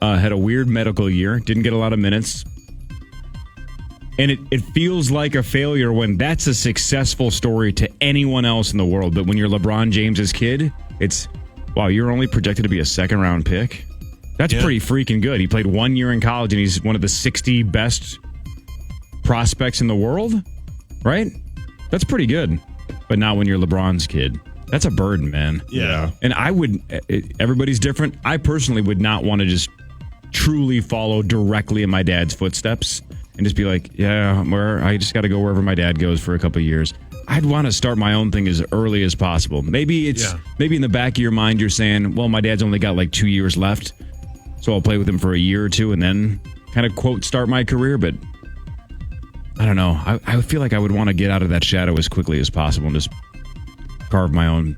Had a weird medical year. Didn't get a lot of minutes. And it feels like a failure when that's a successful story to anyone else in the world. But when you're LeBron James's kid, it's, wow, you're only projected to be a second-round pick? That's pretty freaking good. He played 1 year in college, and he's one of the 60 best prospects in the world, right? That's pretty good. But not when you're LeBron's kid. That's a burden, man. Yeah. And everybody's different. I personally would not want to just truly follow directly in my dad's footsteps and just be like, I just got to go wherever my dad goes for a couple of years. I'd want to start my own thing as early as possible. Maybe in the back of your mind you're saying, well, my dad's only got like 2 years left, so I'll play with him for a year or two and then kind of, quote, start my career. But I don't know. I feel like I would want to get out of that shadow as quickly as possible and just carve my own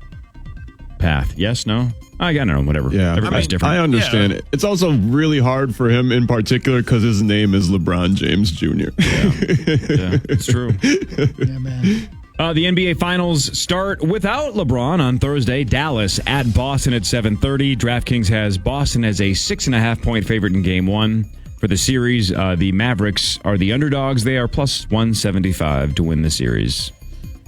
path. Yes? No? I don't know. Whatever. Yeah, everybody's different. I understand it. It's also really hard for him in particular because his name is LeBron James Jr. Yeah, it's true. Yeah, man. The NBA Finals start without LeBron on Thursday. Dallas at Boston at 7:30. DraftKings has Boston as a 6.5-point favorite in Game 1. For the series, the Mavericks are the underdogs. They are plus 175 to win the series.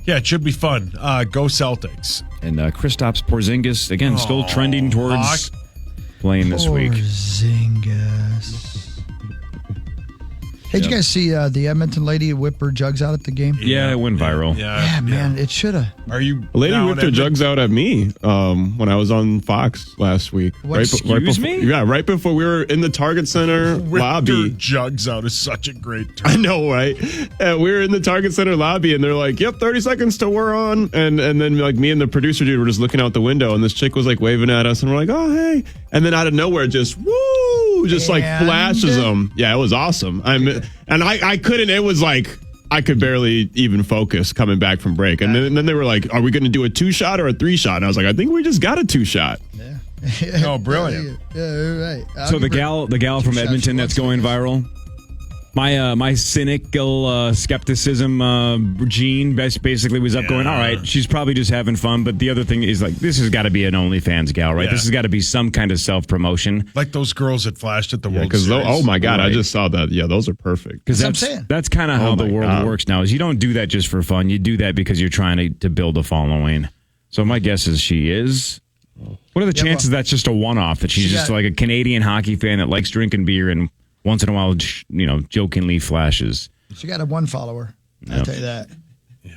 Yeah, it should be fun. Go Celtics. And Kristaps Porzingis, again, still trending towards playing this week. Porzingis. Hey, did you guys see the Edmonton lady whip her jugs out at the game? Yeah, it went viral. Yeah, man, it should have. Are you? A lady whipped her jugs out at me when I was on Fox last week. Excuse me? Yeah, right before we were in the Target Center lobby. Jugs out is such a great term. I know, right? And we were in the Target Center lobby, and they're like, "Yep, 30 seconds till we're on." And then like me and the producer dude were just looking out the window, and this chick was like waving at us, and we're like, "Oh, hey!" And then out of nowhere, just woo, just like flashes them. Yeah, it was awesome. I couldn't. It was like I could barely even focus coming back from break. And then they were like, "Are we going to do a 2-shot or a 3-shot?" And I was like, "I think we just got a 2-shot." Yeah. Oh, brilliant! Yeah, right. So the gal from Edmonton that's going viral. My cynical skepticism gene basically was up going, all right, she's probably just having fun. But the other thing is, like, this has got to be an OnlyFans gal, right? Yeah. This has got to be some kind of self-promotion. Like those girls that flashed at the World Series. Oh, my God, right. I just saw that. Yeah, those are perfect. Because that's kind of how the world works now, is you don't do that just for fun. You do that because you're trying to build a following. So my guess is she is. What are the chances that's just a one-off, that she's just like a Canadian hockey fan that likes drinking beer and once in a while, jokingly flashes? She got one follower. I'll tell you that. Yeah.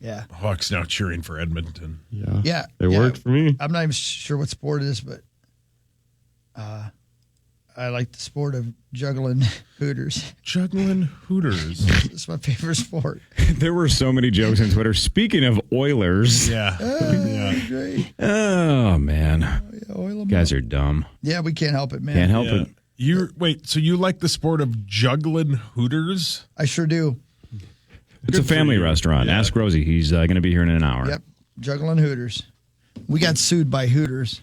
Yeah. Hawks now cheering for Edmonton. Yeah. Yeah. It worked for me. I'm not even sure what sport it is, but I like the sport of juggling hooters. Juggling Hooters. It's my favorite sport. There were so many jokes on Twitter. Speaking of Oilers. Yeah. Great. Oh, man. Oil 'em Guys up. are dumb. Yeah, we can't help it, man. Can't help it. So you like the sport of juggling Hooters? I sure do. It's a family restaurant. Yeah. Ask Rosie. He's going to be here in an hour. Yep. Juggling Hooters. We got sued by Hooters.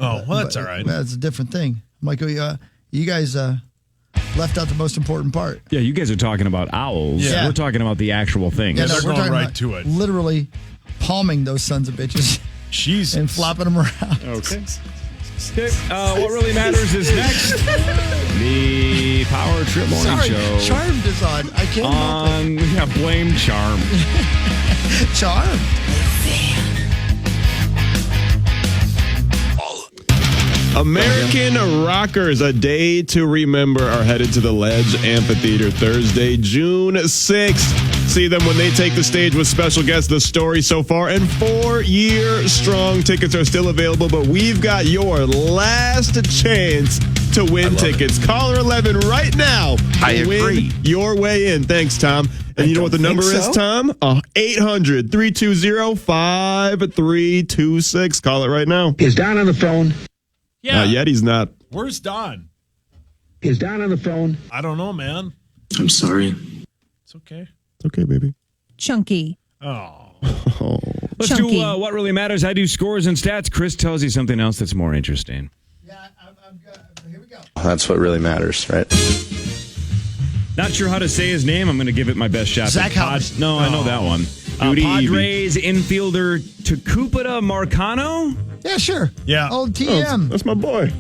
Oh, well, that's all right. That's a different thing. I'm like, you guys left out the most important part. Yeah, you guys are talking about owls. Yeah. We're talking about the actual thing. Yeah, they're we're going talking right about to it. Literally palming those sons of bitches Jesus. and flopping them around. Okay. What really matters is next. The Power Trip Morning Sorry, Show. Charmed is on. I can't help Yeah, blame Charm. it. Charmed. American Rockers, A Day to Remember, are headed to the Ledge Amphitheater Thursday, June 6th. See them when they take the stage with special guests, The Story So Far, and 4-year strong. Tickets are still available, but we've got your last chance to win tickets. Caller 11 right now. I agree. Win your way in. Thanks, Tom. And you know what the number is, Tom? 800-320-5326. Call it right now. Is Don on the phone? Yeah. Not yet, he's not. Where's Don? Is Don on the phone? I don't know, man. I'm sorry. It's okay. It's okay, baby. Chunky. Oh. Let's Chunky. do what really matters. I do scores and stats. Chris tells you something else that's more interesting. Yeah, I'm good. Here we go. That's what really matters, right? Not sure how to say his name. I'm going to give it my best shot. Zach Pod- No, I know that one. Padres infielder Tucupita Marcano. Yeah, sure. Yeah. Old TM. That's my boy.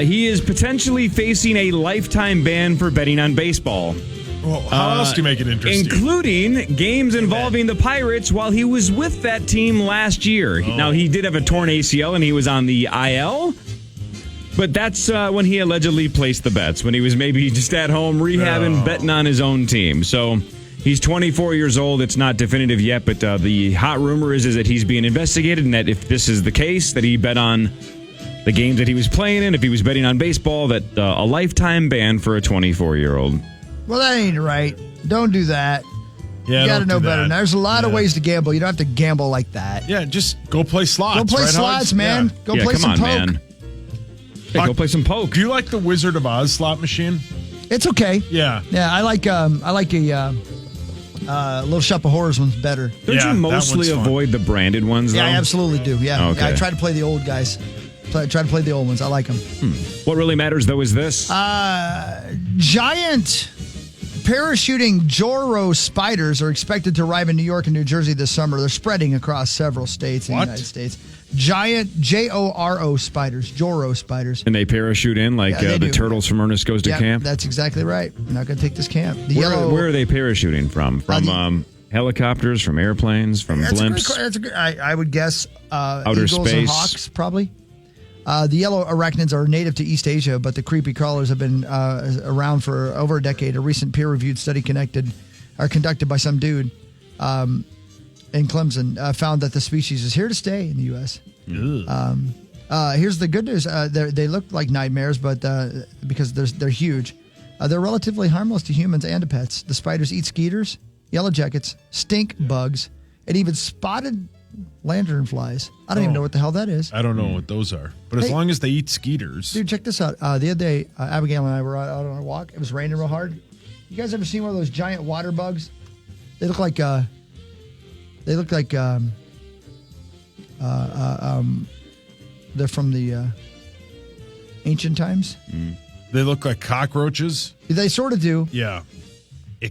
He is potentially facing a lifetime ban for betting on baseball. Well, how else do you make it interesting? Including games involving the Pirates while he was with that team last year. Now, he did have a torn ACL and he was on the IL. But that's when he allegedly placed the bets, when he was maybe just at home rehabbing, betting on his own team. So he's 24 years old. It's not definitive yet, but the hot rumor is that he's being investigated, and that if this is the case, that he bet on the games that he was playing in, if he was betting on baseball, that a lifetime ban for a 24-year-old. Well, that ain't right. Don't do that. Yeah, you got to don't know do better. that. Now, there's a lot of ways to gamble. You don't have to gamble like that. Yeah, just go play slots. Go play right, slots, Hogs? man. Yeah. Go play some poke. man. Hey, go play some poke. Do you like the Wizard of Oz slot machine? It's okay. Yeah. Yeah, I like a Little Shop of Horrors one's better. Don't Yeah, you that mostly one's fun. avoid the branded ones, though? Yeah, I absolutely do. Yeah. Okay. Yeah, I try to play the old guys. Try to play the old ones. I like them. What really matters, though, is this. Giant parachuting Joro spiders are expected to arrive in New York and New Jersey this summer. They're spreading across several states in the United States. Giant Joro spiders, Joro spiders. And they parachute in like Yeah, they the do. turtles from Ernest Goes to Yeah, Camp? that's exactly right. I'm not going to take this camp. The Where are they parachuting from? From helicopters, from airplanes, from blimps? I would guess Outer eagles and space. hawks, probably. The yellow arachnids are native to East Asia, but the creepy crawlers have been around for over a decade. A recent peer-reviewed study conducted by some dude in Clemson found that the species is here to stay in the U.S. Here's the good news. They look like nightmares, but because they're huge. They're relatively harmless to humans and to pets. The spiders eat skeeters, yellow jackets, stink bugs, and even spotted lanternflies. I don't even know what the hell that is. I don't know what those are. But as long as they eat skeeters. Dude, check this out. The other day, Abigail and I were out on a walk. It was raining real hard. You guys ever seen one of those giant water bugs? They look like they're from the ancient times. They look like cockroaches. They sort of do. Yeah.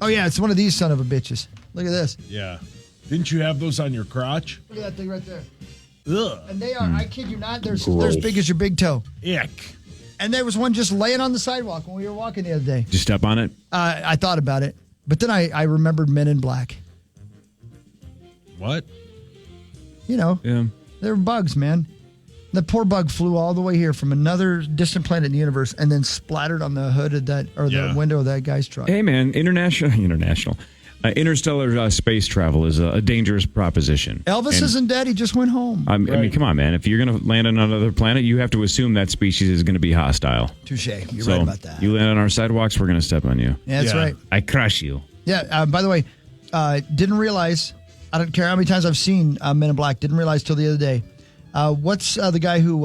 Oh yeah, it's one of these son of a bitches. Look at this. Yeah. Didn't you have those on your crotch? Look at that thing right there. Ugh. And they are, I kid you not, they're as Gross. big as your big toe. Ick. And there was one just laying on the sidewalk when we were walking the other day. Did you step on it? I thought about it, but then I remembered Men in Black. What? You know, Yeah. they're bugs, man. The poor bug flew all the way here from another distant planet in the universe and then splattered on the hood of that, or the window of that guy's truck. Hey, man, international. Interstellar space travel is a dangerous proposition. Elvis isn't dead. He just went home. I mean, come on, man. If you're going to land on another planet, you have to assume that species is going to be hostile. Touche. You're right about that. You land on our sidewalks, we're going to step on you. Yeah, that's right. I crush you. Yeah. By the way, didn't realize, I don't care how many times I've seen Men in Black, didn't realize till the other day. What's the guy who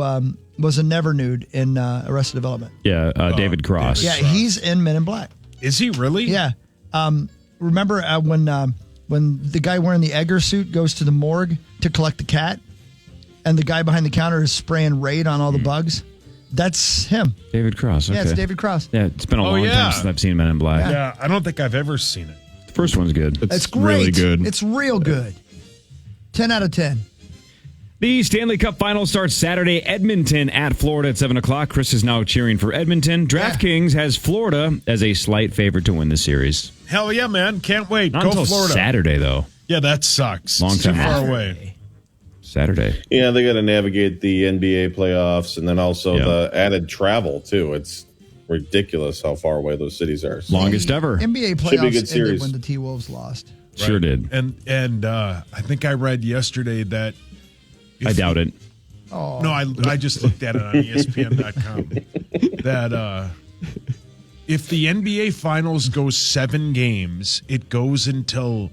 was a never nude in Arrested Development? Yeah, David Cross. Yeah, he's in Men in Black. Is he really? Yeah. Remember when the guy wearing the Egger suit goes to the morgue to collect the cat, and the guy behind the counter is spraying Raid on all the bugs? That's him. David Cross. Okay. Yeah, it's David Cross. Yeah, it's been a long time since I've seen Men in Black. Yeah, I don't think I've ever seen it. The first one's good. It's great. Really good. It's real good. 10 out of 10. The Stanley Cup Final starts Saturday. Edmonton at Florida at 7 o'clock. Chris is now cheering for Edmonton. DraftKings has Florida as a slight favorite to win the series. Hell yeah, man. Can't wait. Not Go until Florida. Saturday, though. Yeah, that sucks. Long It's too time. far away. Saturday. Yeah, they got to navigate the NBA playoffs and then also the added travel, too. It's ridiculous how far away those cities are. So Longest ever. NBA playoffs Should be a good ended series. when the T-Wolves lost. Sure did. And I think I read yesterday that I doubt it. Oh. No, I just looked at it on ESPN.com. that if the NBA Finals goes 7 games, it goes until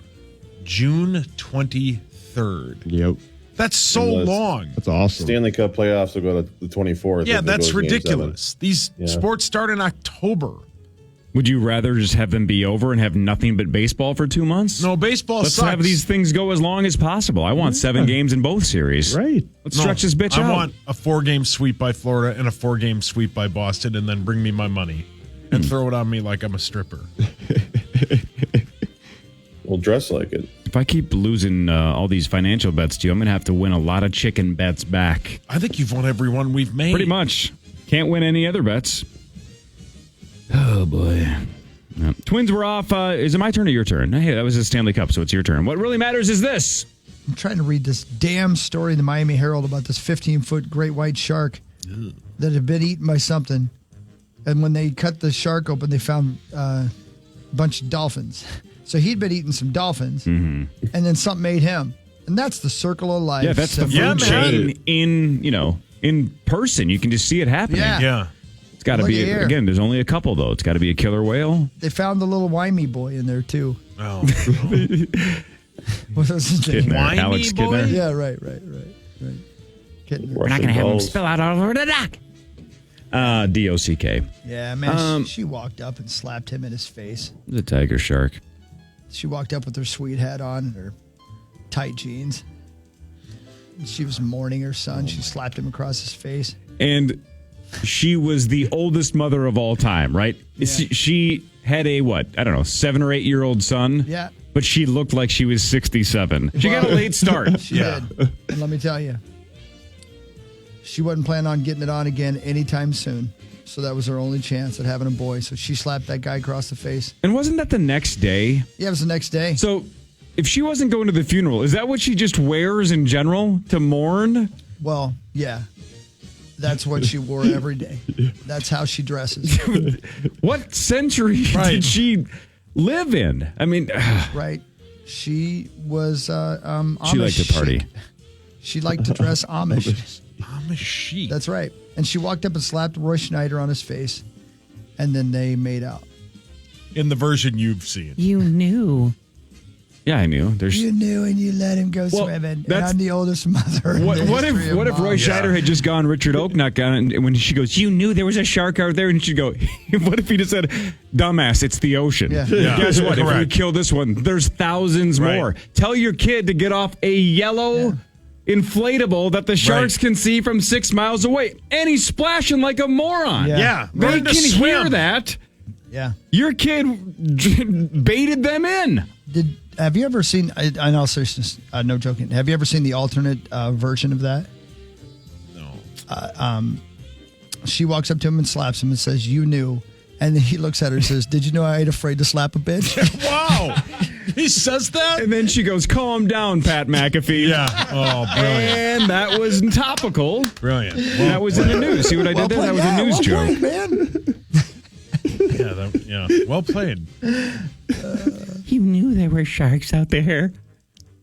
June 23rd. Yep. That's so Unless- long. That's awesome. Stanley Cup playoffs will go to the 24th. Yeah, if it that's goes game ridiculous. These Yeah. sports start in October. Would you rather just have them be over and have nothing but baseball for 2 months? No, baseball Let's sucks. have these things go as long as possible. I want 7 games in both series. Right. Let's No, stretch this bitch I out. want a 4-game sweep by Florida and a 4-game sweep by Boston, and then bring me my money and throw it on me like I'm a stripper. We'll dress like it. If I keep losing all these financial bets to you, I'm going to have to win a lot of chicken bets back. I think you've won every one we've made. Pretty much. Can't win any other bets. Oh, boy. Yeah. Twins were off. Is it my turn or your turn? Hey, that was the Stanley Cup, so it's your turn. What really matters is this. I'm trying to read this damn story in the Miami Herald about this 15-foot great white shark that had been eaten by something. And when they cut the shark open, they found a bunch of dolphins. So he'd been eating some dolphins, and then something ate him. And that's the circle of life. Yeah, that's the food chain in person. You can just see it happening. Yeah. It's got to Look be, at here. again, there's only a couple, though. It's got to be a killer whale. They found the little Wimey boy in there, too. Oh. What was his name? Kidner. Alex Kidner. Yeah, right. Kidding. We're not going to have him spill out all over the dock. D-O-C-K. Yeah, man, she walked up and slapped him in his face. The tiger shark. She walked up with her sweet hat on and her tight jeans. She was mourning her son. She slapped him across his face. And she was the oldest mother of all time, right? Yeah. She had a, 7 or 8 year old son. Yeah. But she looked like she was 67. She got a late start. She did. And let me tell you, she wasn't planning on getting it on again anytime soon. So that was her only chance at having a boy. So she slapped that guy across the face. And wasn't that the next day? Yeah, it was the next day. So if she wasn't going to the funeral, is that what she just wears in general to mourn? Well, yeah. That's what she wore every day. That's how she dresses. What century did she live in? I mean, right. She was Amish. She liked to party. chic. She liked to dress Amish. Amish chic. That's right. And she walked up and slapped Roy Schneider on his face, and then they made out. In the version you've seen. You knew. Yeah, I knew. You knew, and you let him go swimming. And that's- I'm the oldest mother. in the What history if of Roy moms. Scheider had just gone Richard Oaknock on it, and when she goes, you knew there was a shark out there, and she'd go, what if he just said, dumbass, it's the ocean. Yeah. Guess what? If we Correct. kill this one, there's thousands Right. more. Tell your kid to get off a yellow inflatable that the sharks can see from 6 miles away. And he's splashing like a moron. Yeah. They Learn can to swim. hear that. Yeah. Your kid baited them in. Have you ever seen, I know, seriousness, no joking, have you ever seen the alternate version of that? No. She walks up to him and slaps him and says, you knew. And then he looks at her and says, did you know I ain't afraid to slap a bitch? Wow. He says that? And then she goes, calm down, Pat McAfee. Yeah. Oh, brilliant. And that was topical. Brilliant. That was in the news. See what I did there? That was a news joke. Man. Yeah. Well played. You knew there were sharks out there.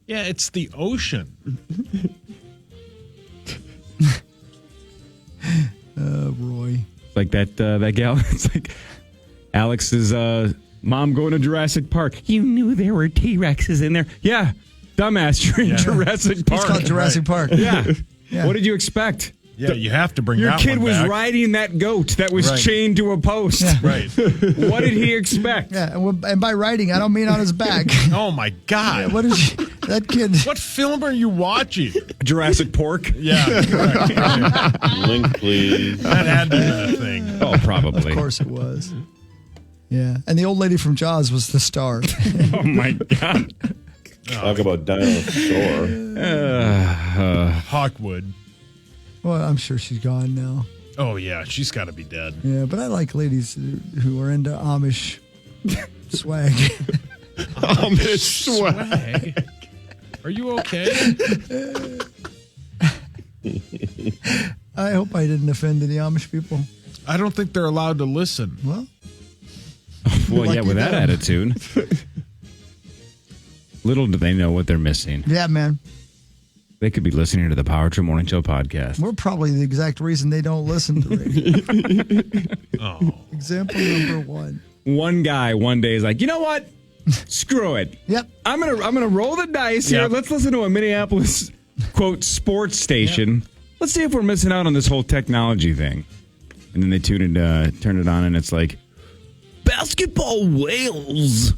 Yeah, it's the ocean. Roy. It's like that gal. It's like Alex's mom going to Jurassic Park. You knew there were T-Rexes in there. Yeah, dumbass, you're in Jurassic Park. It's called Jurassic Park. Yeah. Yeah. What did you expect? Yeah, you have to bring Your that kid one was back. riding that goat that was chained to a post. Yeah. Right. What did he expect? Yeah, and by riding, I don't mean on his back. Oh, my God. What is that kid? What film are you watching? Jurassic Pork? Yeah, correct. Right. Link, please. That had to be the thing. Oh, probably. Of course it was. Yeah, and the old lady from Jaws was the star. Oh, my God. Talk about dinosaur. Hawkwood. Well, I'm sure she's gone now. Oh, yeah, she's got to be dead. Yeah, but I like ladies who are into Amish swag. Amish swag. Are you okay? I hope I didn't offend any Amish people. I don't think they're allowed to listen. Well, yeah, with that attitude. Little do they know what they're missing. Yeah, man. They could be listening to the Power Trip Morning Show podcast. We're probably the exact reason they don't listen to radio. Example number one. One guy one day is like, you know what? Screw it. Yep. I'm gonna roll the dice here. Yep. Let's listen to a Minneapolis quote sports station. Yep. Let's see if we're missing out on this whole technology thing. And then they turned it on, and it's like basketball whales.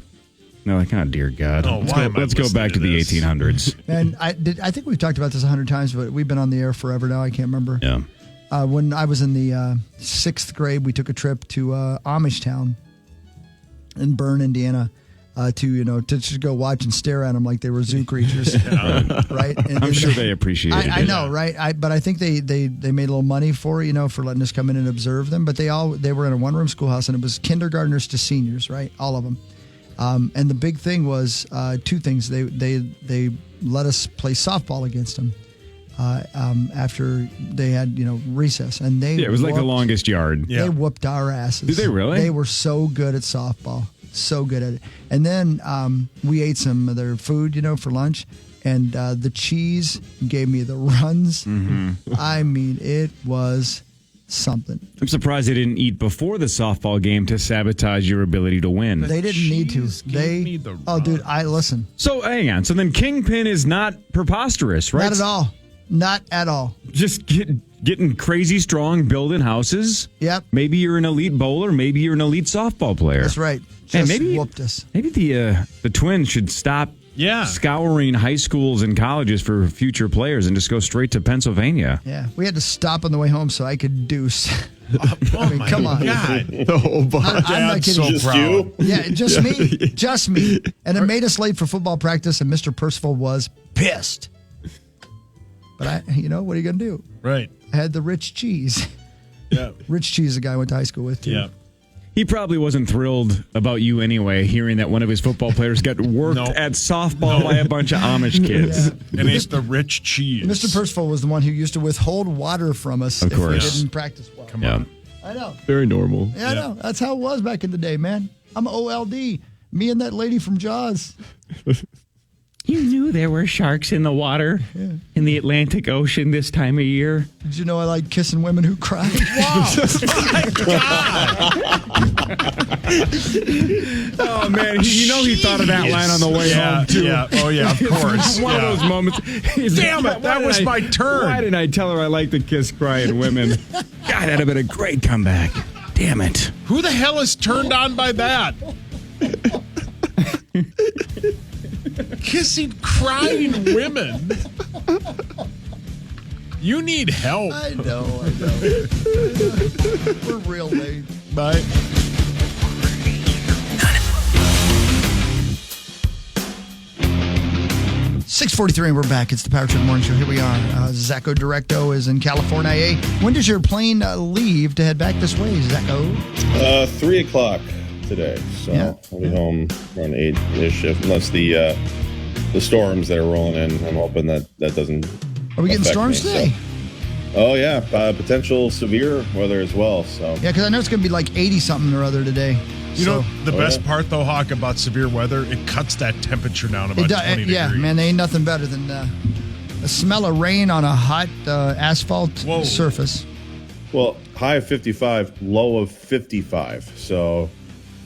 And they're like, oh dear God. Let's go back to the 1800s. And I think we've talked about this 100 times, but we've been on the air forever now. I can't remember. Yeah. When I was in the 6th grade, we took a trip to Amish Town in Bern, Indiana, to just go watch and stare at them like they were zoo creatures, right? And I'm sure they appreciated it. I know, right? But I think they made a little money for it, for letting us come in and observe them. But they were in a one-room schoolhouse, and it was kindergartners to seniors, right? All of them. And the big thing was two things. They let us play softball against them after they had recess, and it was like the longest yard. Yeah. They whooped our asses. Did they really? They were so good at softball, so good at it. And then we ate some of their food, for lunch, and the cheese gave me the runs. Mm-hmm. I mean, it was something. I'm surprised they didn't eat before the softball game to sabotage your ability to win. They didn't need to. Dude, listen. So hang on. So then Kingpin is not preposterous, right? Not at all. Not at all. Just getting crazy strong, building houses. Yep. Maybe you're an elite bowler. Maybe you're an elite softball player. That's right. And maybe whooped us. Maybe the Twins should stop scouring high schools and colleges for future players and just go straight to Pennsylvania. Yeah, we had to stop on the way home so I could deuce. I mean, come on. God. The whole bunch. I'm not kidding. So proud. Yeah, just me. Just me. And it made us late for football practice, and Mr. Percival was pissed. But what are you going to do? Right. I had the Rich Cheese. Yeah. Rich Cheese, the guy I went to high school with, too. Yeah. He probably wasn't thrilled about you anyway, hearing that one of his football players got worked at softball by a bunch of Amish kids. Yeah. And it's the Rich Cheese. Mr. Percival was the one who used to withhold water from us if we didn't practice well. Come on. I know. Very normal. Yeah, I know. That's how it was back in the day, man. I'm OLD. Me and that lady from Jaws. You knew there were sharks in the water in the Atlantic Ocean this time of year. Did you know I like kissing women who cry? Wow. My God. Oh, man. He thought of that line on the way home, too. Yeah. Oh, yeah, of course. One of those moments. Damn it. That was my turn. Why didn't I tell her I like to kiss crying women? God, that'd have been a great comeback. Damn it. Who the hell is turned on by that? Kissing crying women. You need help. I know. We're real late. Bye. .6:43 and we're back. It's the Power Trip Morning Show. Here we are. Zacho Directo is in California. When does your plane leave to head back this way, Zacho? 3 o'clock today. So I'll be home around 8-ish, unless the storms that are rolling in. I'm hoping that doesn't. Are we getting storms today? Oh, yeah. Potential severe weather as well. So yeah, because I know it's going to be like 80-something or other today. You know, the best part, though, Hawk, about severe weather, it cuts that temperature down about 20 degrees. Yeah, man, there ain't nothing better than the smell of rain on a hot asphalt surface. Well, high of 55, low of 55. So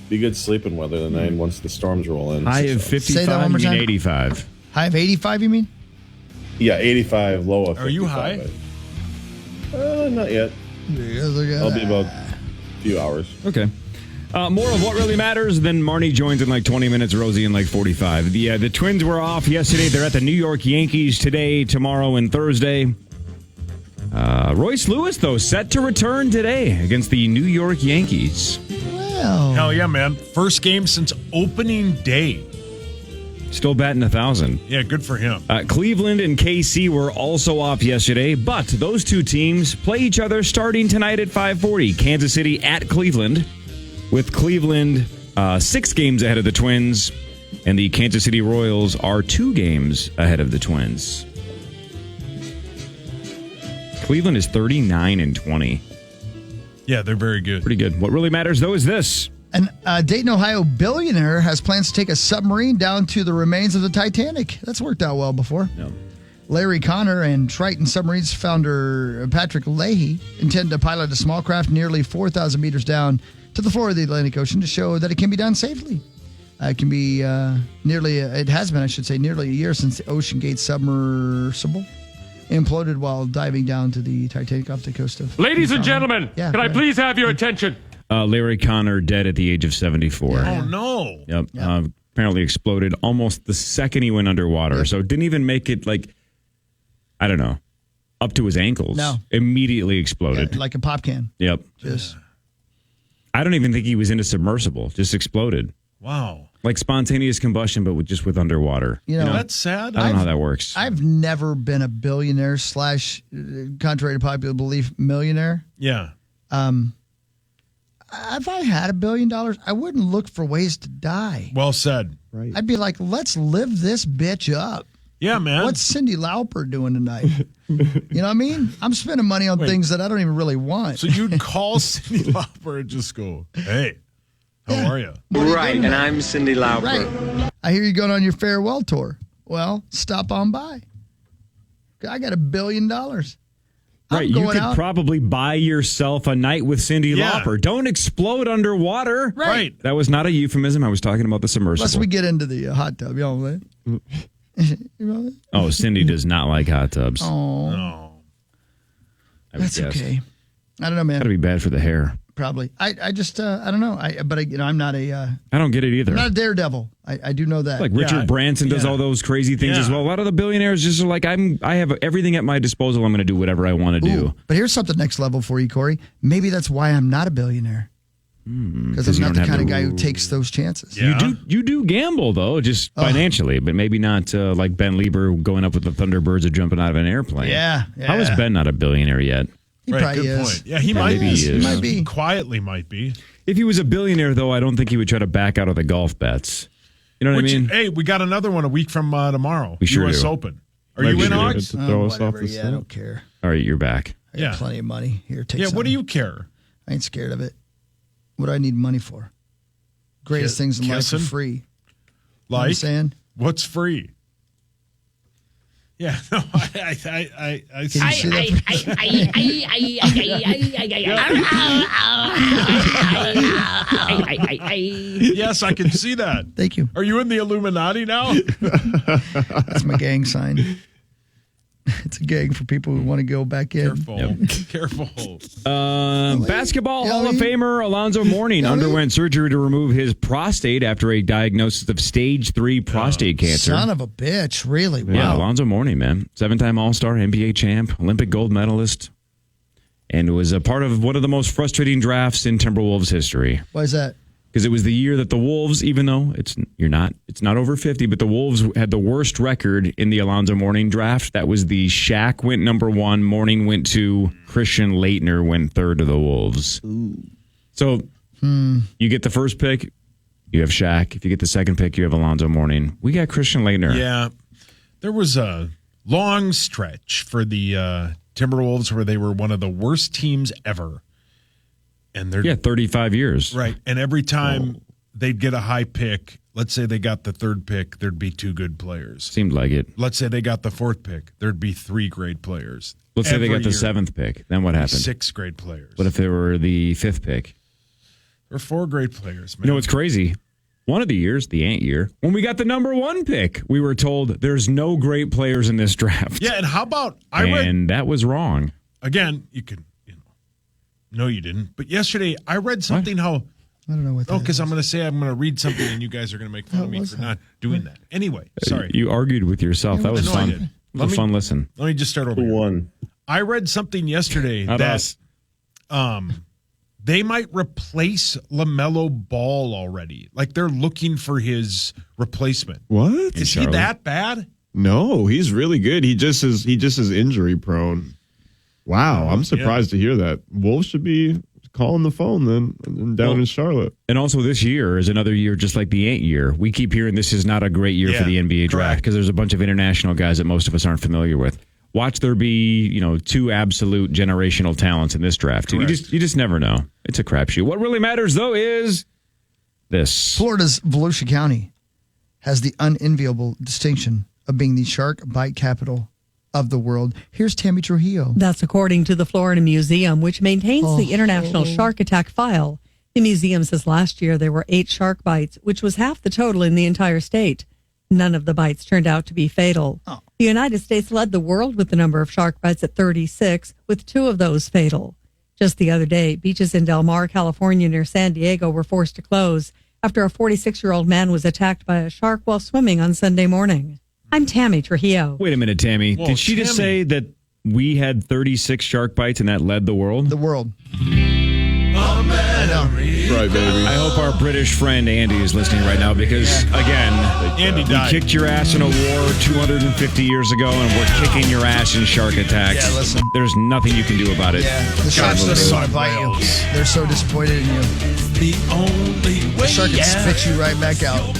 be good sleeping weather tonight once the storms roll in. High of 55, Say that one more time. 85. High of 85, you mean? Yeah, 85, low of 55. Are you high? Not yet. I'll be about a few hours. Okay. More of what really matters. Then Marnie joins in like 20 minutes. Rosie in like 45. The Twins were off yesterday. They're at the New York Yankees today, tomorrow, and Thursday. Royce Lewis, though, set to return today against the New York Yankees. Well, hell yeah, man! First game since opening day. Still batting 1,000. Yeah, good for him. Cleveland and KC were also off yesterday, but those two teams play each other starting tonight at 5:40. Kansas City at Cleveland, with Cleveland 6 games ahead of the Twins, and the Kansas City Royals are 2 games ahead of the Twins. Cleveland is 39-20. Yeah, they're very good. Pretty good. What really matters, though, is this. An Dayton, Ohio billionaire has plans to take a submarine down to the remains of the Titanic. That's worked out well before. Yep. Larry Connor and Triton Submarines founder Patrick Leahy intend to pilot a small craft nearly 4,000 meters down to the floor of the Atlantic Ocean to show that it can be done safely. It can be it has been, I should say, nearly a year since the Ocean Gate submersible imploded while diving down to the Titanic off the coast of... Ladies and gentlemen, Yeah, can I please have your attention? Larry Connor dead at the age of 74. Oh, no. Yep. Apparently exploded almost the second he went underwater. Yep. So it didn't even make it I don't know, up to his ankles. No. Immediately exploded. Yeah, like a pop can. Yep. Just... I don't even think he was in a submersible. Just exploded. Wow. Like spontaneous combustion, but just with underwater. You know, that's sad. I don't know how that works. I've never been a billionaire / contrary to popular belief, millionaire. Yeah. If I had $1 billion, I wouldn't look for ways to die. Well said. Right. I'd be like, let's live this bitch up. Yeah, man. What's Cyndi Lauper doing tonight? You know what I mean? I'm spending money on things that I don't even really want. So you'd call Cyndi Lauper and just go, hey, how are you? Right, and I'm Cyndi Lauper. Right. I hear you going on your farewell tour. Well, stop on by. I got $1 billion. Right, you could probably buy yourself a night with Cyndi Lauper. Don't explode underwater. Right. That was not a euphemism. I was talking about the submersible. Unless we get into the hot tub. You know what I'm saying? Oh, Cyndi does not like hot tubs. Oh. No. That's okay. I don't know, man. Got to be bad for the hair. Probably. I just, I don't know. I'm not a... I don't get it either. I'm not a daredevil. I do know that. Like Richard Branson does all those crazy things as well. A lot of the billionaires just are like, I have everything at my disposal. I'm going to do whatever I want to do. But here's something next level for you, Corey. Maybe that's why I'm not a billionaire. Because I'm not the kind of guy who takes those chances. Yeah. You do gamble, though, just financially, but maybe not like Ben Lieber going up with the Thunderbirds or jumping out of an airplane. Yeah. How is Ben not a billionaire yet? He right, probably good is. point. Yeah, he might maybe be. he is. He might be. Quietly might be. If he was a billionaire, though, I don't think he would try to back out of the golf bets. You know what I mean? Hey, we got another one a week from tomorrow. We sure U.S. do. Open. Are you in, Ox? Whatever. I don't care. All right, you're back. I got plenty of money. Here, take some. What do you care? I ain't scared of it. What do I need money for? Greatest things in life are free. You know what I'm saying? What's free? Yeah, no, I Yes, I can see that. Thank you. Are you in the Illuminati now? That's my gang sign. It's a gang for people who want to go back in. Careful. Basketball Hall of Famer Alonzo Mourning underwent surgery to remove his prostate after a diagnosis of stage 3 prostate cancer. Son of a bitch, really? Wow. Yeah, Alonzo Mourning, man. 7-time All-Star, NBA champ, Olympic gold medalist, and was a part of one of the most frustrating drafts in Timberwolves history. Why is that? Because it was the year that the Wolves, even though it's not over 50, but the Wolves had the worst record in the Alonzo Mourning draft. That was the Shaq went number 1, Mourning went 2, Christian Laettner went 3rd to the Wolves. Ooh. So you get the first pick, you have Shaq. If you get the second pick, you have Alonzo Mourning. We got Christian Laettner. Yeah. There was a long stretch for the Timberwolves where they were one of the worst teams ever. And they're 35 years. right. And every time they'd get a high pick, let's say they got the third pick, there'd be 2 good players. Seemed like it. Let's say they got the 4th pick, there'd be 3 great players. Let's say they got the Every year, 7th pick. Then what happened? 6 great players. What if they were the 5th pick? There are 4 great players, man. You know what's crazy? One of the years, the Ant year, when we got the number 1 pick, we were told there's no great players in this draft. Yeah, and how about that was wrong. Again, you could, no, you didn't. But yesterday, I read something how. I don't know what that because I'm going to read something, and you guys are going to make fun of me for not doing that. Anyway, sorry. You argued with yourself. That was I fun. did. It was a fun listen. Let me just start over. Who won? I read something yesterday Not that us. they might replace LaMelo Ball already. Like they're looking for his replacement. What? Is he that bad? No, he's really good. He just is injury prone. Wow, I'm surprised to hear that. Wolves should be calling the phone then down in Charlotte. And also this year is another year just like the Ant year. We keep hearing this is not a great year for the NBA draft because there's a bunch of international guys that most of us aren't familiar with. Watch there be, 2 absolute generational talents in this draft. You just never know. It's a crapshoot. What really matters though is this. Florida's Volusia County has the unenviable distinction of being the shark bite capital of the world. Here's Tammy Trujillo. That's according to the Florida Museum, which maintains the International Shark Attack file. The museum says last year there were 8 shark bites, which was half the total in the entire state. None of the bites turned out to be fatal. The United States led the world with the number of shark bites at 36, with 2 of those fatal. Just the other day, beaches in Del Mar, California, near San Diego were forced to close after a 46-year-old man was attacked by a shark while swimming on Sunday morning. I'm Tammy Trujillo. Wait a minute, Tammy. Whoa, Did she just say that we had 36 shark bites and that led the world? The world. Right, baby. I hope our British friend Andy is listening right now because, again, Andy we died. kicked your ass in a war 250 years ago and we're kicking your ass in shark attacks. Yeah, listen. There's nothing you can do about it. Yeah, the sharks don't even want to bite you. They're so disappointed in you. The only way. The shark can spit you right back out.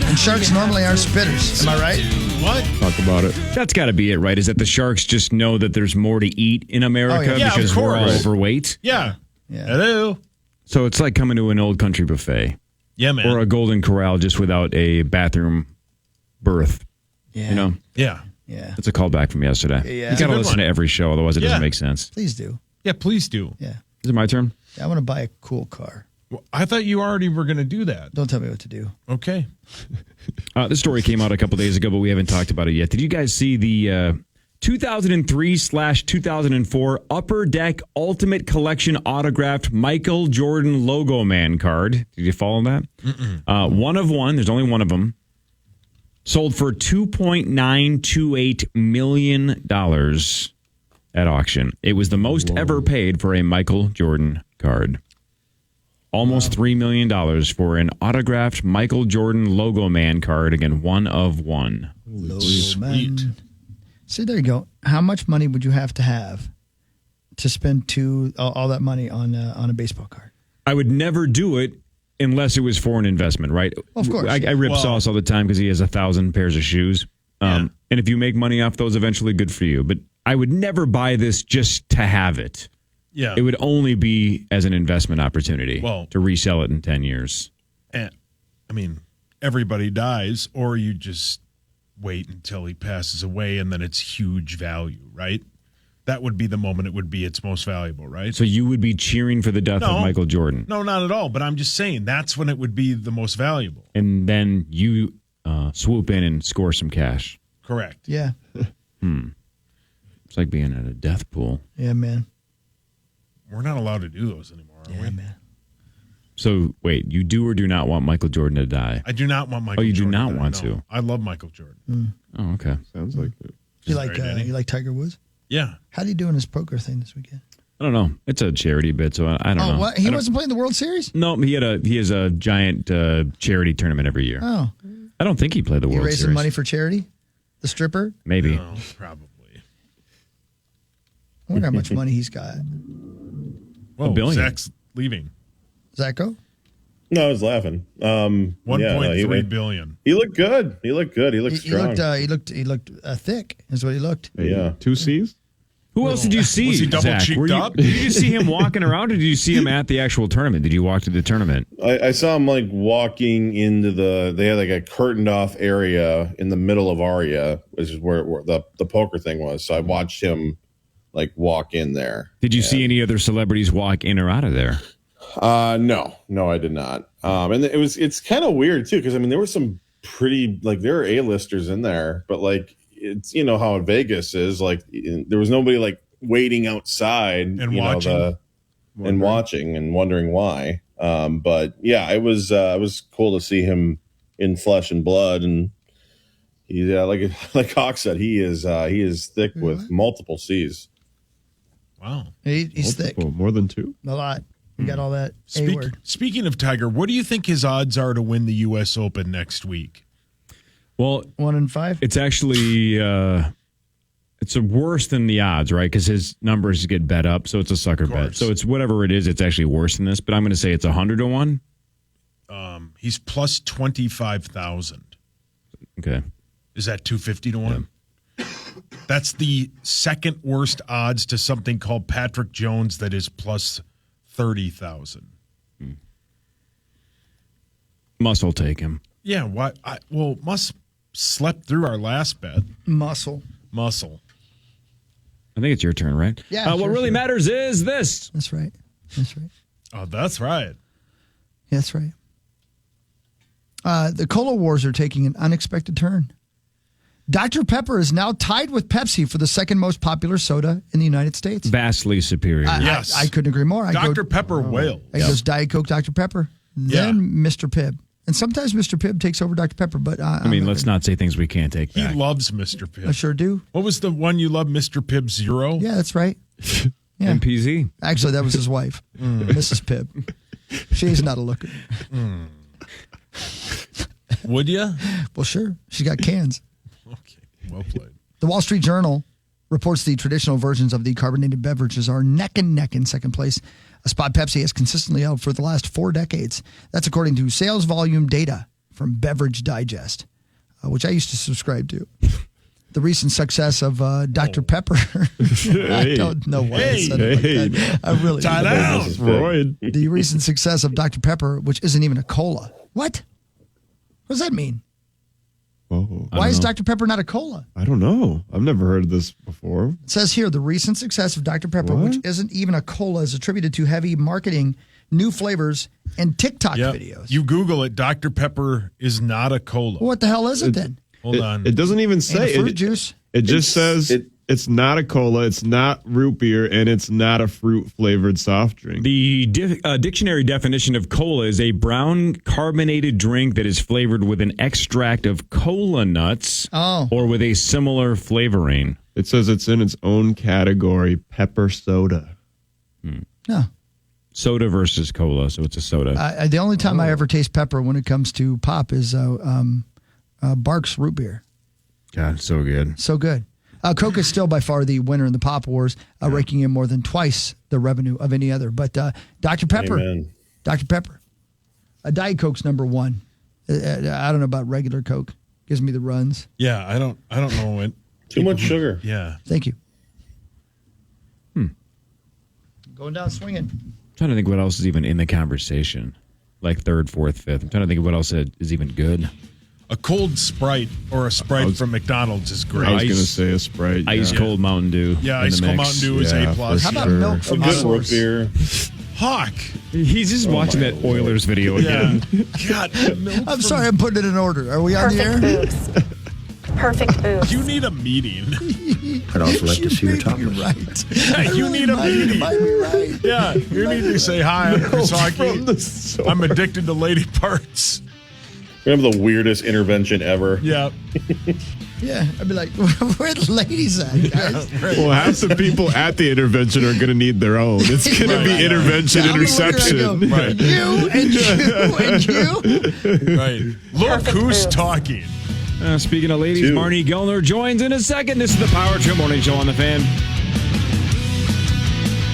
And sharks normally aren't spitters. Am I right? What? Talk about it. That's got to be it, right? Is that the sharks just know that there's more to eat in America Yeah, because of we're all course. overweight? Yeah. Hello. So it's like coming to an old country buffet. Yeah, man. Or a Golden Corral just without a bathroom berth. Yeah. Yeah. Yeah. That's a callback from yesterday. Yeah. You got to listen to every show, otherwise it doesn't make sense. Please do. Yeah, please do. Yeah. Is it my turn? I want to buy a cool car. Well, I thought you already were going to do that. Don't tell me what to do. Okay. This story came out a couple days ago, but we haven't talked about it yet. Did you guys see the 2003/2004 Upper Deck Ultimate Collection autographed Michael Jordan logo man card? Did you follow that? One of one. There's only one of them. Sold for $2.928 million at auction. It was the most ever paid for a Michael Jordan card. Almost $3 million for an autographed Michael Jordan logo man card. Again, one of one. Sweet. See, there you go. How much money would you have to spend all that money on a baseball card? I would never do it unless it was for an investment, right? Of course. I rip Sauce all the time because he has 1,000 pairs of shoes. And if you make money off those eventually, good for you. But I would never buy this just to have it. Yeah. It would only be as an investment opportunity to resell it in 10 years. I mean, everybody dies, or you just wait until he passes away, and then it's huge value, right? That would be the moment it would be its most valuable, right? So you would be cheering for the death of Michael Jordan. No, not at all. But I'm just saying that's when it would be the most valuable. And then you swoop in and score some cash. Correct. Yeah. It's like being at a death pool. Yeah, man. We're not allowed to do those anymore, are we? Man. So, wait, you do or do not want Michael Jordan to die? I do not want Michael Jordan. Oh, you do not to die, want no. to? I love Michael Jordan. Oh, okay. Sounds like it. You like Tiger Woods? Yeah. How do you do in his poker thing this weekend? I don't know. It's a charity bid, so I don't know. Oh, what? He wasn't playing the World Series? No, he has a giant charity tournament every year. Oh. I don't think he played the World Series. You raising money for charity? The stripper? Maybe. No, probably. I wonder how much money he's got. Whoa, $1 billion. Zach's leaving. Does that go? No, I was laughing. 1.3 billion. He looked good. He looked strong. He looked thick, is what he looked. Yeah. 2 C's? Who else did you see? Was he double Zach? cheeked up? Did you see him walking around, or did you see him at the actual tournament? Did you walk to the tournament? I saw him like walking into they had like a curtained off area in the middle of Aria, which is where the poker thing was. So I watched him like walk in there. Did you see any other celebrities walk in or out of there? No, I did not. And it's kind of weird too, because I mean there were some pretty there are A-listers in there, but like it's how Vegas is, like there was nobody like waiting outside and watching and wondering why. But yeah, it was cool to see him in flesh and blood, and he's like Hawk said, he is thick with multiple C's. Wow, he's thick, more than 2, a lot. You got all that A word. Speaking of Tiger, what do you think his odds are to win the U.S. Open next week? Well, 1 in 5. It's actually it's worse than the odds, right? Because his numbers get bet up, so it's a sucker bet. So it's whatever it is. It's actually worse than this, but I'm going to say it's 100 to 1. He's plus 25,000. Okay, is that 250 to 1? Yeah. That's the second worst odds to something called Patrick Jones that is plus 30,000. Muscle take him. Yeah, why? Must slept through our last bet. Muscle. I think it's your turn, right? Yeah. What really matters is this. That's right. Oh, that's right. Yeah, that's right. The cola wars are taking an unexpected turn. Dr. Pepper is now tied with Pepsi for the second most popular soda in the United States. Vastly superior. Yes. I couldn't agree more. Dr. Pepper whale. I goes Diet Coke, Dr. Pepper, then Mr. Pibb. And sometimes Mr. Pibb takes over Dr. Pepper, but I mean, let's not say things we can't take back. He loves Mr. Pibb. I sure do. What was the one you love, Mr. Pibb Zero? Yeah, that's right. Yeah. MPZ. Actually, that was his wife, Mrs. Pibb. She's not a looker. Would you? Well, sure. She's got cans. Okay, well played. The Wall Street Journal reports the traditional versions of the carbonated beverages are neck and neck in second place, a spot Pepsi has consistently held for the last 4 decades. That's according to sales volume data from Beverage Digest, which I used to subscribe to. The recent success of Dr. Pepper. I don't know why I said it like that. I really tie down. The recent success of Dr. Pepper, which isn't even a cola. What? What does that mean? Whoa. Why is Dr. Pepper not a cola? I don't know. I've never heard of this before. It says here, the recent success of Dr. Pepper, which isn't even a cola, is attributed to heavy marketing, new flavors, and TikTok videos. You Google it, Dr. Pepper is not a cola. Well, what the hell is it then? Hold on. It doesn't even say. Fruit juice? It just says it's not a cola, it's not root beer, and it's not a fruit-flavored soft drink. The dictionary definition of cola is a brown carbonated drink that is flavored with an extract of cola nuts or with a similar flavoring. It says it's in its own category, pepper soda. No. Soda versus cola, so it's a soda. The only time I ever taste pepper when it comes to pop is Barks root beer. God, so good. So good. Coke is still by far the winner in the pop wars, raking in more than twice the revenue of any other. But Dr. Pepper, Amen. Dr. Pepper, Diet Coke's number one. I don't know about regular Coke. Gives me the runs. Yeah, I don't know when. Too much sugar. Yeah. Thank you. Going down swinging. I'm trying to think what else is even in the conversation. Like third, fourth, fifth. I'm trying to think of what else is even good. A cold Sprite or a Sprite from McDonald's is great. I was going to say a Sprite. Ice cold Mountain Dew. Yeah, ice cold Mountain Dew is A+. How about milk from Good root beer. Hawk. He's just watching that Oilers video again. God, I'm sorry, I'm putting it in order. Are we on the air? Perfect booze. You need a meeting. I'd also like to see your top list. Right. Yeah, you need a meeting. Might be right. Yeah, you need to say, hi, I'm Chris Hockey. I'm addicted to lady parts. We have the weirdest intervention ever. Yeah. Yeah, I'd be like, where the ladies at, guys? Right. Well, half the people at the intervention are going to need their own. It's going to be intervention interception. Right. You and you and you. Right. Look who's talking. Speaking of ladies, Marnie Gellner joins in a second. This is the Power Trip Morning Show on the Fan.